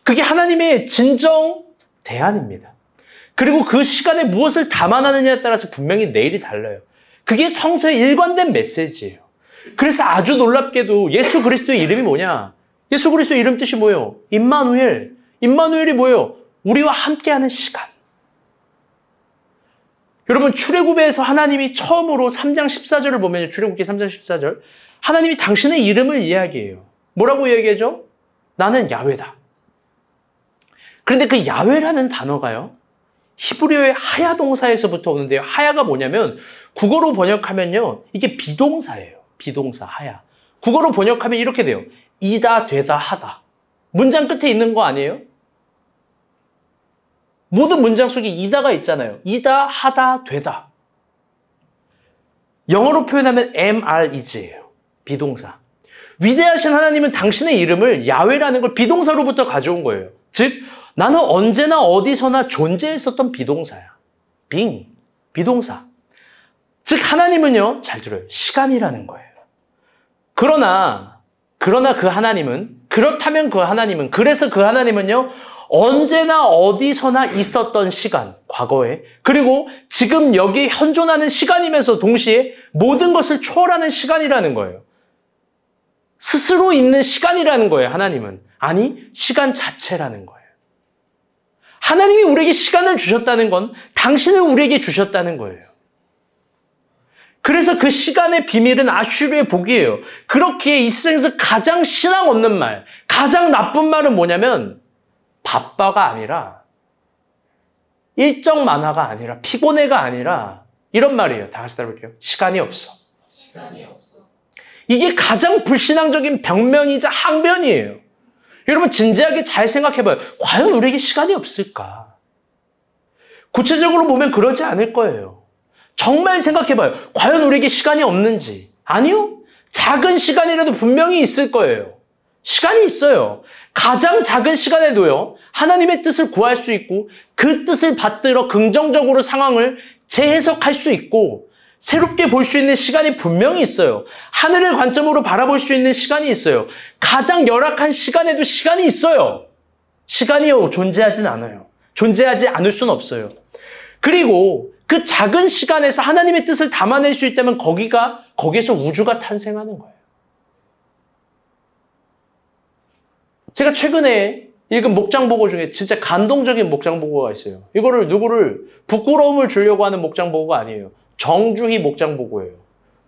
A: 그게 하나님의 진정 대안입니다. 그리고 그 시간에 무엇을 담아내느냐에 따라서 분명히 내일이 달라요. 그게 성서의 일관된 메시지예요. 그래서 아주 놀랍게도 예수 그리스도의 이름이 뭐냐? 예수 그리스도의 이름 뜻이 뭐예요? 임마누엘. 임마누엘이 뭐예요? 우리와 함께하는 시간. 여러분 출애굽에서 하나님이 처음으로 3장 14절을 보면 출애굽기 3장 14절 하나님이 당신의 이름을 이야기해요. 뭐라고 이야기하죠? 나는 야훼다. 그런데 그 야훼라는 단어가요. 히브리어의 하야 동사에서부터 오는데요. 하야가 뭐냐면 국어로 번역하면요. 이게 비동사예요. 비동사 하야. 국어로 번역하면 이렇게 돼요. 이다 되다 하다. 문장 끝에 있는 거 아니에요? 모든 문장 속에 이다가 있잖아요. 이다, 하다, 되다. 영어로 표현하면 am-are-is예요. 비동사. 위대하신 하나님은 당신의 이름을 야훼라는 걸 비동사로부터 가져온 거예요. 즉 나는 언제나 어디서나 존재했었던 비동사야. being, 비동사. 즉 하나님은요. 잘 들어요. 시간이라는 거예요. 그러나 그 하나님은 그렇다면 그 하나님은 그래서 그 하나님은요. 언제나 어디서나 있었던 시간, 과거에. 그리고 지금 여기 현존하는 시간이면서 동시에 모든 것을 초월하는 시간이라는 거예요. 스스로 있는 시간이라는 거예요, 하나님은. 아니, 시간 자체라는 거예요. 하나님이 우리에게 시간을 주셨다는 건 당신을 우리에게 주셨다는 거예요. 그래서 그 시간의 비밀은 아슈르의 복이에요. 그렇기에 이 세상에서 가장 신앙 없는 말, 가장 나쁜 말은 뭐냐면 바빠가 아니라 일정 만화가 아니라 피곤해가 아니라 이런 말이에요. 다 같이 따라볼게요. 시간이 없어.
C: 시간이 없어.
A: 이게 가장 불신앙적인 벽면이자 항변이에요. 여러분 진지하게 잘 생각해봐요. 과연 우리에게 시간이 없을까? 구체적으로 보면 그러지 않을 거예요. 정말 생각해봐요. 과연 우리에게 시간이 없는지. 아니요. 작은 시간이라도 분명히 있을 거예요. 시간이 있어요. 가장 작은 시간에도요. 하나님의 뜻을 구할 수 있고 그 뜻을 받들어 긍정적으로 상황을 재해석할 수 있고 새롭게 볼 수 있는 시간이 분명히 있어요. 하늘을 관점으로 바라볼 수 있는 시간이 있어요. 가장 열악한 시간에도 시간이 있어요. 시간이요. 존재하진 않아요. 존재하지 않을 수는 없어요. 그리고 그 작은 시간에서 하나님의 뜻을 담아낼 수 있다면 거기에서 우주가 탄생하는 거예요. 제가 최근에 읽은 목장보고 중에 진짜 감동적인 목장보고가 있어요. 이거를 누구를 부끄러움을 주려고 하는 목장보고가 아니에요. 정주희 목장보고예요.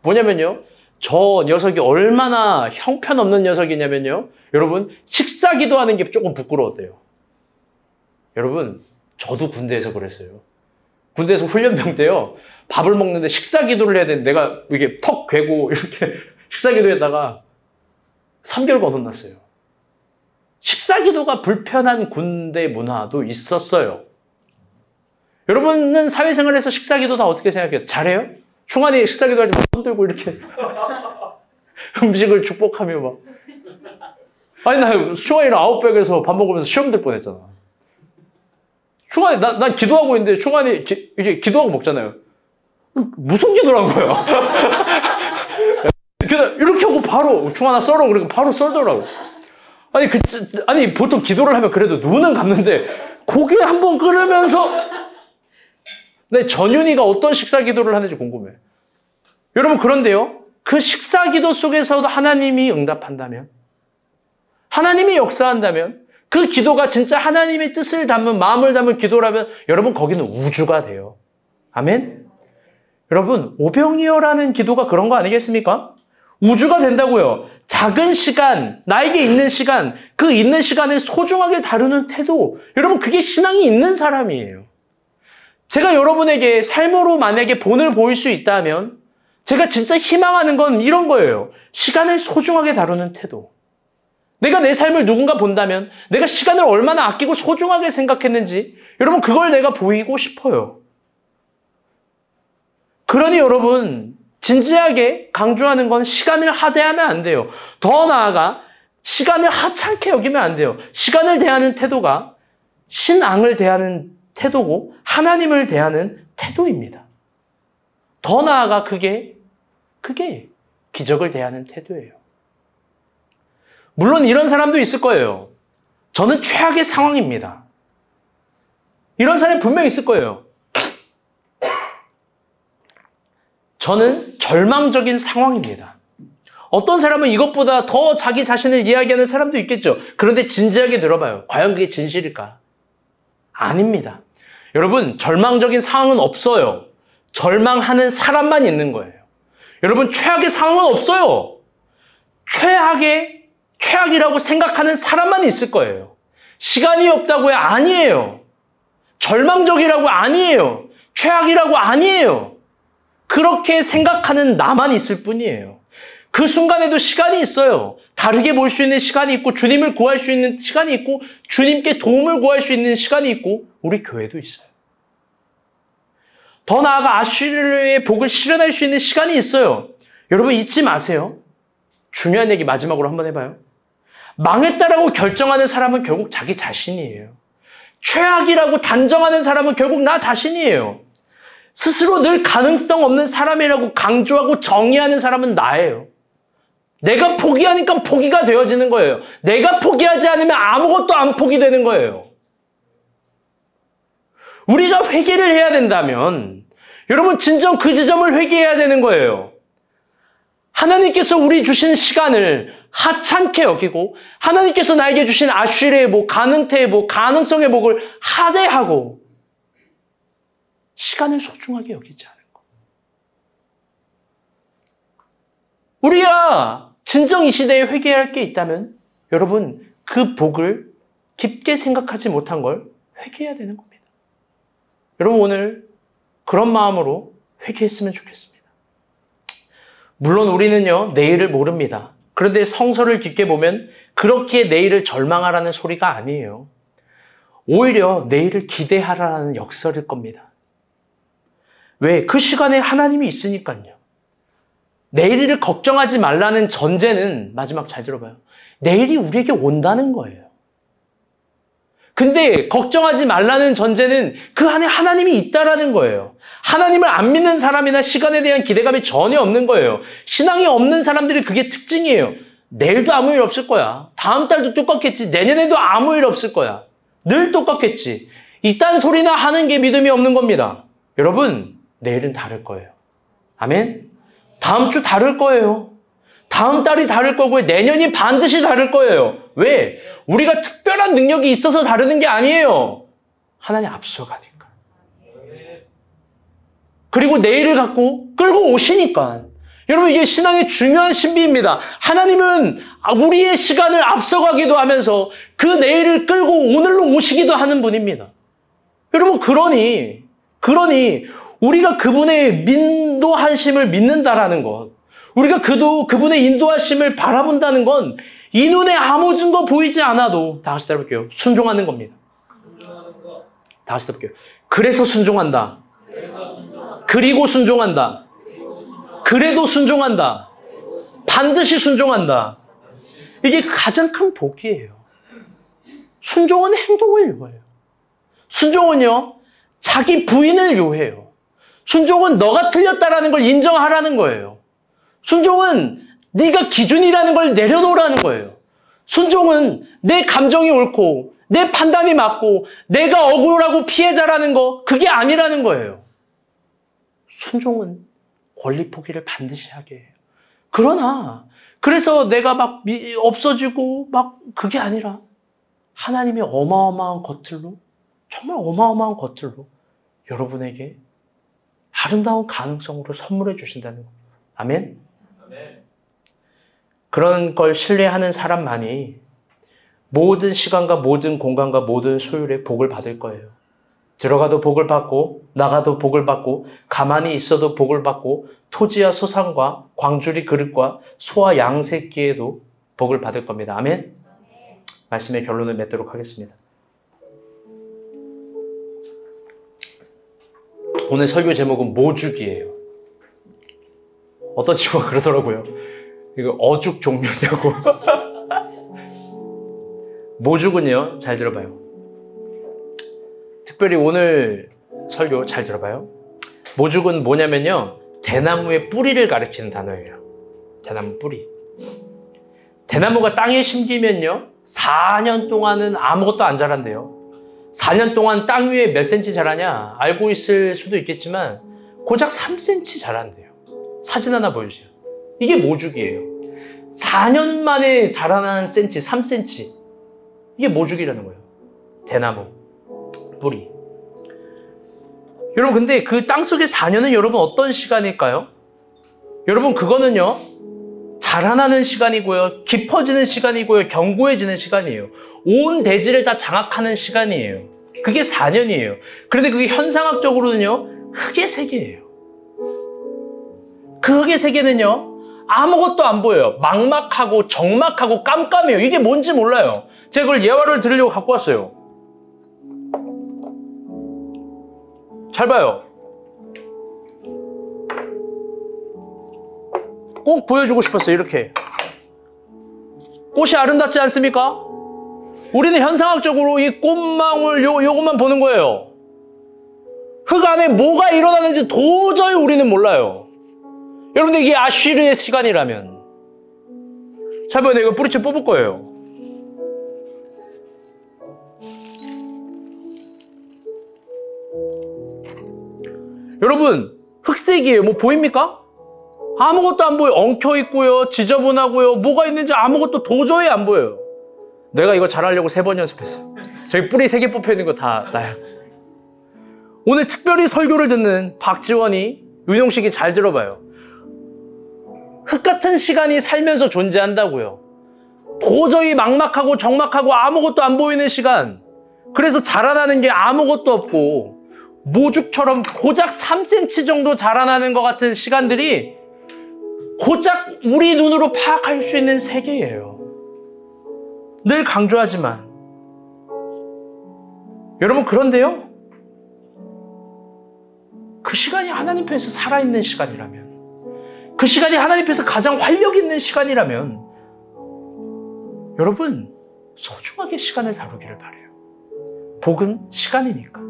A: 뭐냐면요. 저 녀석이 얼마나 형편없는 녀석이냐면요. 여러분 식사 기도하는 게 조금 부끄러웠대요. 여러분 저도 군대에서 그랬어요. 군대에서 훈련병 때요. 밥을 먹는데 식사 기도를 해야 되는데 내가 이게 턱 괴고 이렇게 식사 기도에다가 3개월간 혼났어요. 식사 기도가 불편한 군대 문화도 있었어요. 여러분은 사회생활에서 식사 기도 다 어떻게 생각해요? 잘해요? 충환이 식사 기도할 때 손 들고 이렇게 음식을 축복하며 막. 아니 나 충환이랑 아웃백에서 밥 먹으면서 시험 들 뻔했잖아. 충환이 난 기도하고 있는데 충환이 이게 기도하고 먹잖아요. 무슨 기도를 한 거야? 이렇게 하고 바로 충환아 썰어 그러니까 바로 썰더라고. 아니 보통 기도를 하면 그래도 눈은 감는데 고개 한번 끓으면서 내 전윤이가 어떤 식사 기도를 하는지 궁금해. 여러분 그런데요. 그 식사 기도 속에서도 하나님이 응답한다면 하나님이 역사한다면 그 기도가 진짜 하나님의 뜻을 담은 마음을 담은 기도라면 여러분 거기는 우주가 돼요. 아멘? 여러분 오병이어라는 기도가 그런 거 아니겠습니까? 우주가 된다고요. 작은 시간, 나에게 있는 시간, 그 있는 시간을 소중하게 다루는 태도. 여러분 그게 신앙이 있는 사람이에요. 제가 여러분에게 삶으로 만약에 본을 보일 수 있다면 제가 진짜 희망하는 건 이런 거예요. 시간을 소중하게 다루는 태도. 내가 내 삶을 누군가 본다면 내가 시간을 얼마나 아끼고 소중하게 생각했는지 여러분 그걸 내가 보이고 싶어요. 그러니 여러분 진지하게 강조하는 건 시간을 하대하면 안 돼요. 더 나아가 시간을 하찮게 여기면 안 돼요. 시간을 대하는 태도가 신앙을 대하는 태도고 하나님을 대하는 태도입니다. 더 나아가 그게 기적을 대하는 태도예요. 물론 이런 사람도 있을 거예요. 저는 최악의 상황입니다. 이런 사람이 분명히 있을 거예요. 저는 절망적인 상황입니다. 어떤 사람은 이것보다 더 자기 자신을 이야기하는 사람도 있겠죠. 그런데 진지하게 들어봐요. 과연 그게 진실일까? 아닙니다. 여러분 절망적인 상황은 없어요. 절망하는 사람만 있는 거예요. 여러분 최악의 상황은 없어요. 최악이라고 생각하는 사람만 있을 거예요. 시간이 없다고요? 아니에요. 절망적이라고 아니에요. 최악이라고 아니에요. 그렇게 생각하는 나만 있을 뿐이에요. 그 순간에도 시간이 있어요. 다르게 볼 수 있는 시간이 있고 주님을 구할 수 있는 시간이 있고 주님께 도움을 구할 수 있는 시간이 있고 우리 교회도 있어요. 더 나아가 아슈르의 복을 실현할 수 있는 시간이 있어요. 여러분 잊지 마세요. 중요한 얘기 마지막으로 한번 해봐요. 망했다라고 결정하는 사람은 결국 자기 자신이에요. 최악이라고 단정하는 사람은 결국 나 자신이에요. 스스로 늘 가능성 없는 사람이라고 강조하고 정의하는 사람은 나예요. 내가 포기하니까 포기가 되어지는 거예요. 내가 포기하지 않으면 아무것도 안 포기되는 거예요. 우리가 회개를 해야 된다면 여러분 진정 그 지점을 회개해야 되는 거예요. 하나님께서 우리 주신 시간을 하찮게 여기고 하나님께서 나에게 주신 아쉬리의 복, 가능태의 복, 가능성의 복을 하대하고 시간을 소중하게 여기지 않은 것. 우리가 진정 이 시대에 회개할 게 있다면 여러분 그 복을 깊게 생각하지 못한 걸 회개해야 되는 겁니다. 여러분 오늘 그런 마음으로 회개했으면 좋겠습니다. 물론 우리는요 내일을 모릅니다. 그런데 성서를 깊게 보면 그렇게 내일을 절망하라는 소리가 아니에요. 오히려 내일을 기대하라는 역설일 겁니다. 왜? 그 시간에 하나님이 있으니까요. 내일을 걱정하지 말라는 전제는 마지막 잘 들어봐요. 내일이 우리에게 온다는 거예요. 근데 걱정하지 말라는 전제는 그 안에 하나님이 있다라는 거예요. 하나님을 안 믿는 사람이나 시간에 대한 기대감이 전혀 없는 거예요. 신앙이 없는 사람들이 그게 특징이에요. 내일도 아무 일 없을 거야. 다음 달도 똑같겠지. 내년에도 아무 일 없을 거야. 늘 똑같겠지. 이딴 소리나 하는 게 믿음이 없는 겁니다. 여러분, 내일은 다를 거예요. 아멘? 다음 주 다를 거예요. 다음 달이 다를 거고요. 내년이 반드시 다를 거예요. 왜? 우리가 특별한 능력이 있어서 다르는 게 아니에요. 하나님 앞서가니까. 그리고 내일을 갖고 끌고 오시니까. 여러분 이게 신앙의 중요한 신비입니다. 하나님은 우리의 시간을 앞서가기도 하면서 그 내일을 끌고 오늘로 오시기도 하는 분입니다. 여러분 그러니 우리가 그분의 인도하심을 믿는다라는 것, 우리가 그분의 인도하심을 바라본다는 건 이 눈에 아무 증거 보이지 않아도 다 같이 따라볼게요. 순종하는 겁니다. 다 같이 따라볼게요. 그래서 순종한다. 그리고 순종한다. 그래도 순종한다. 반드시 순종한다. 이게 가장 큰 복이에요. 순종은 행동을 요해요. 순종은요, 자기 부인을 요해요. 순종은 너가 틀렸다라는 걸 인정하라는 거예요. 순종은 네가 기준이라는 걸 내려놓으라는 거예요. 순종은 내 감정이 옳고 내 판단이 맞고 내가 억울하고 피해자라는 거 그게 아니라는 거예요. 순종은 권리 포기를 반드시 하게 해요. 그래서 내가 막 없어지고 막 그게 아니라 하나님의 어마어마한 것들로 정말 어마어마한 것들로 여러분에게 아름다운 가능성으로 선물해 주신다는 겁니다. 아멘? 아멘. 그런 걸 신뢰하는 사람만이 모든 시간과 모든 공간과 모든 소율의 복을 받을 거예요. 들어가도 복을 받고 나가도 복을 받고 가만히 있어도 복을 받고 토지와 소산과 광주리 그릇과 소와 양 새끼에도 복을 받을 겁니다. 아멘? 말씀의 결론을 맺도록 하겠습니다. 오늘 설교 제목은 모죽이에요. 어떤 친구가 그러더라고요. 이거 어죽 종류냐고. 모죽은요, 잘 들어봐요. 특별히 오늘 설교 잘 들어봐요. 모죽은 뭐냐면요, 대나무의 뿌리를 가리키는 단어예요. 대나무 뿌리. 대나무가 땅에 심기면요, 4년 동안은 아무것도 안 자란대요. 4년 동안 땅 위에 몇 센치 자라냐 알고 있을 수도 있겠지만 고작 3cm 자란대요. 사진 하나 보여주세요. 이게 모죽이에요. 4년 만에 자라나는 센치 3cm. 이게 모죽이라는 거예요. 대나무 뿌리. 여러분 근데 그 땅속의 4년은 여러분 어떤 시간일까요? 여러분 그거는요, 자라나는 시간이고요, 깊어지는 시간이고요, 견고해지는 시간이에요. 온 대지를 다 장악하는 시간이에요. 그게 4년이에요. 그런데 그게 현상학적으로는요, 흙의 세계예요. 그 흙의 세계는요, 아무것도 안 보여요. 막막하고 적막하고 깜깜해요. 이게 뭔지 몰라요. 제가 그걸 예화를 들으려고 갖고 왔어요. 잘 봐요. 꼭 보여주고 싶었어요. 이렇게. 꽃이 아름답지 않습니까? 우리는 현상학적으로 이 꽃망울 요것만 보는 거예요. 흙 안에 뭐가 일어나는지 도저히 우리는 몰라요. 여러분들 이게 아쉬르의 시간이라면 잘 봐요. 내가 뿌리채 뽑을 거예요. 여러분, 흑색이에요. 뭐 보입니까? 아무것도 안 보여요. 엉켜있고요. 지저분하고요. 뭐가 있는지 아무것도 도저히 안 보여요. 내가 이거 잘하려고 3번 연습했어요. 저기 뿌리 3개 뽑혀있는 거 다 나요. 오늘 특별히 설교를 듣는 박지원이, 윤용식이 잘 들어봐요. 흙 같은 시간이 살면서 존재한다고요. 도저히 막막하고 적막하고 아무것도 안 보이는 시간. 그래서 자라나는 게 아무것도 없고 모죽처럼 고작 3cm 정도 자라나는 것 같은 시간들이 고작 우리 눈으로 파악할 수 있는 세계예요. 늘 강조하지만 여러분, 그런데요, 그 시간이 하나님 편에서 살아있는 시간이라면, 그 시간이 하나님 편에서 가장 활력 있는 시간이라면 여러분, 소중하게 시간을 다루기를 바라요. 복은 시간이니까.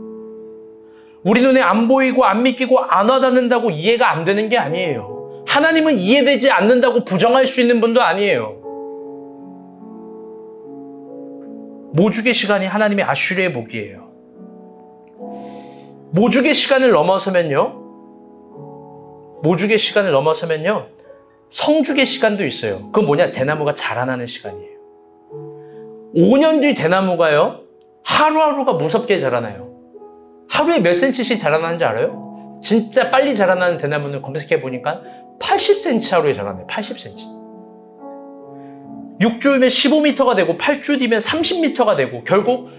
A: 우리 눈에 안 보이고 안 믿기고 안 와닿는다고 이해가 안 되는 게 아니에요. 하나님은 이해되지 않는다고 부정할 수 있는 분도 아니에요. 모죽의 시간이 하나님의 아슈리의 복이에요. 모죽의 시간을 넘어서면요, 성죽의 시간도 있어요. 그건 뭐냐? 대나무가 자라나는 시간이에요. 5년 뒤 대나무가요, 하루하루가 무섭게 자라나요. 하루에 몇 cm씩 자라나는지 알아요? 진짜 빨리 자라나는 대나무는 검색해 보니까 80cm 하루에 자라나요. 80cm. 6주면 15m가 되고 8주 뒤면 30m가 되고 결국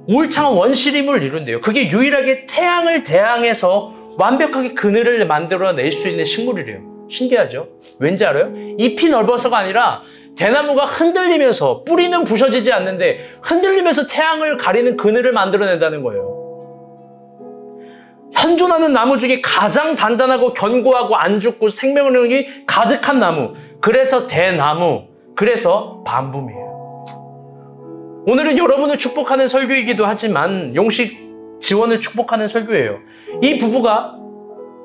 A: 울창한 원시림을 이룬대요. 그게 유일하게 태양을 대항해서 완벽하게 그늘을 만들어낼 수 있는 식물이래요. 신기하죠? 왠지 알아요? 잎이 넓어서가 아니라 대나무가 흔들리면서, 뿌리는 부서지지 않는데 흔들리면서 태양을 가리는 그늘을 만들어낸다는 거예요. 현존하는 나무 중에 가장 단단하고 견고하고 안 죽고 생명력이 가득한 나무, 그래서 대나무, 그래서 반붐이에요. 오늘은 여러분을 축복하는 설교이기도 하지만 용식 지원을 축복하는 설교예요. 이 부부가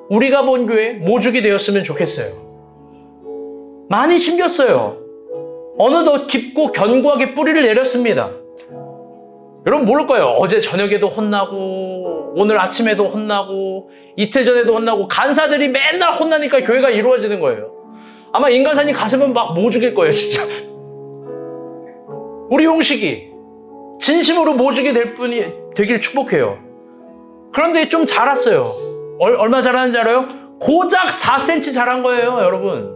A: 우리가 본 교회 모죽이 되었으면 좋겠어요. 많이 심겼어요. 어느덧 깊고 견고하게 뿌리를 내렸습니다. 여러분 모를 거예요. 어제 저녁에도 혼나고 오늘 아침에도 혼나고 이틀 전에도 혼나고 간사들이 맨날 혼나니까 교회가 이루어지는 거예요. 아마 인간사님 가슴은 막 모죽일 거예요, 진짜. 우리 용식이 진심으로 모죽이 되길 축복해요. 그런데 좀 자랐어요. 얼마 자라는지 알아요? 고작 4cm 자란 거예요, 여러분.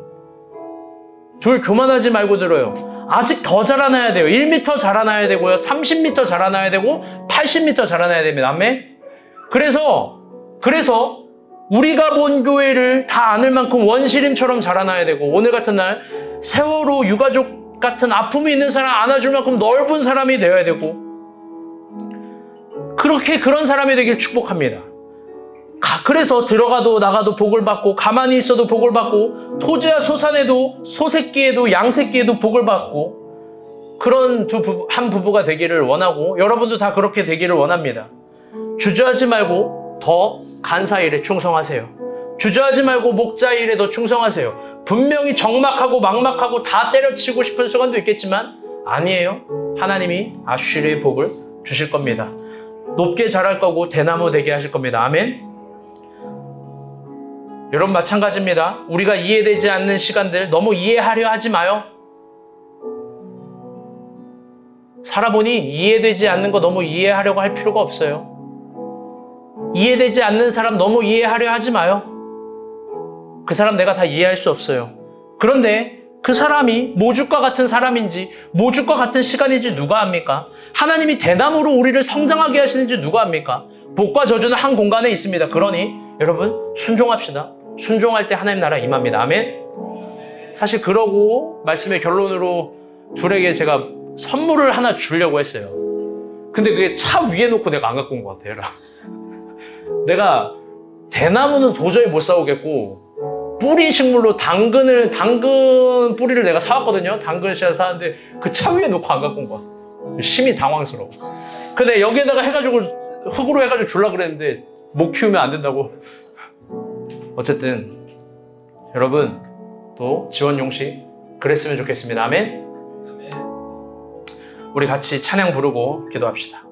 A: 둘 교만하지 말고 들어요. 아직 더 자라나야 돼요. 1m 자라나야 되고요. 30m 자라나야 되고 80m 자라나야 됩니다. 아멘? 그래서 우리가 본 교회를 다 아는 만큼 원시림처럼 자라나야 되고, 오늘 같은 날 세월호 유가족 같은 아픔이 있는 사람 안아줄 만큼 넓은 사람이 되어야 되고, 그런 사람이 되길 축복합니다. 그래서 들어가도 나가도 복을 받고, 가만히 있어도 복을 받고, 토지와 소산에도 소새끼에도 양새끼에도 복을 받고, 그런 한 부부가 되기를 원하고, 여러분도 다 그렇게 되기를 원합니다. 주저하지 말고 더 간사 일에 충성하세요. 주저하지 말고 목자 일에 더 충성하세요. 분명히 적막하고 막막하고 다 때려치고 싶은 순간도 있겠지만 아니에요. 하나님이 아슈리의 복을 주실 겁니다. 높게 자랄 거고 대나무 되게 하실 겁니다. 아멘. 여러분 마찬가지입니다. 우리가 이해되지 않는 시간들 너무 이해하려 하지 마요. 살아보니 이해되지 않는 거 너무 이해하려고 할 필요가 없어요. 이해되지 않는 사람 너무 이해하려 하지 마요. 그 사람 내가 다 이해할 수 없어요. 그런데 그 사람이 모죽과 같은 사람인지 모죽과 같은 시간인지 누가 압니까? 하나님이 대나무로 우리를 성장하게 하시는지 누가 압니까? 복과 저주는 한 공간에 있습니다. 그러니 여러분 순종합시다. 순종할 때 하나님 나라 임합니다. 아멘. 사실 그러고 말씀의 결론으로 둘에게 제가 선물을 하나 주려고 했어요. 근데 그게 차 위에 놓고 내가 안 갖고 온 것 같아요. 내가 대나무는 도저히 못 사오겠고 뿌리 식물로 당근 뿌리를 내가 사왔거든요. 당근 씨앗 사왔는데 그 차 위에 놓고 안 갖고 온 거야. 심히 당황스러워. 근데 여기에다가 해가지고 흙으로 해가지고 주려고 그랬는데 못 키우면 안 된다고. 어쨌든 여러분 또 지원 용식 그랬으면 좋겠습니다. 아멘. 우리 같이 찬양 부르고 기도합시다.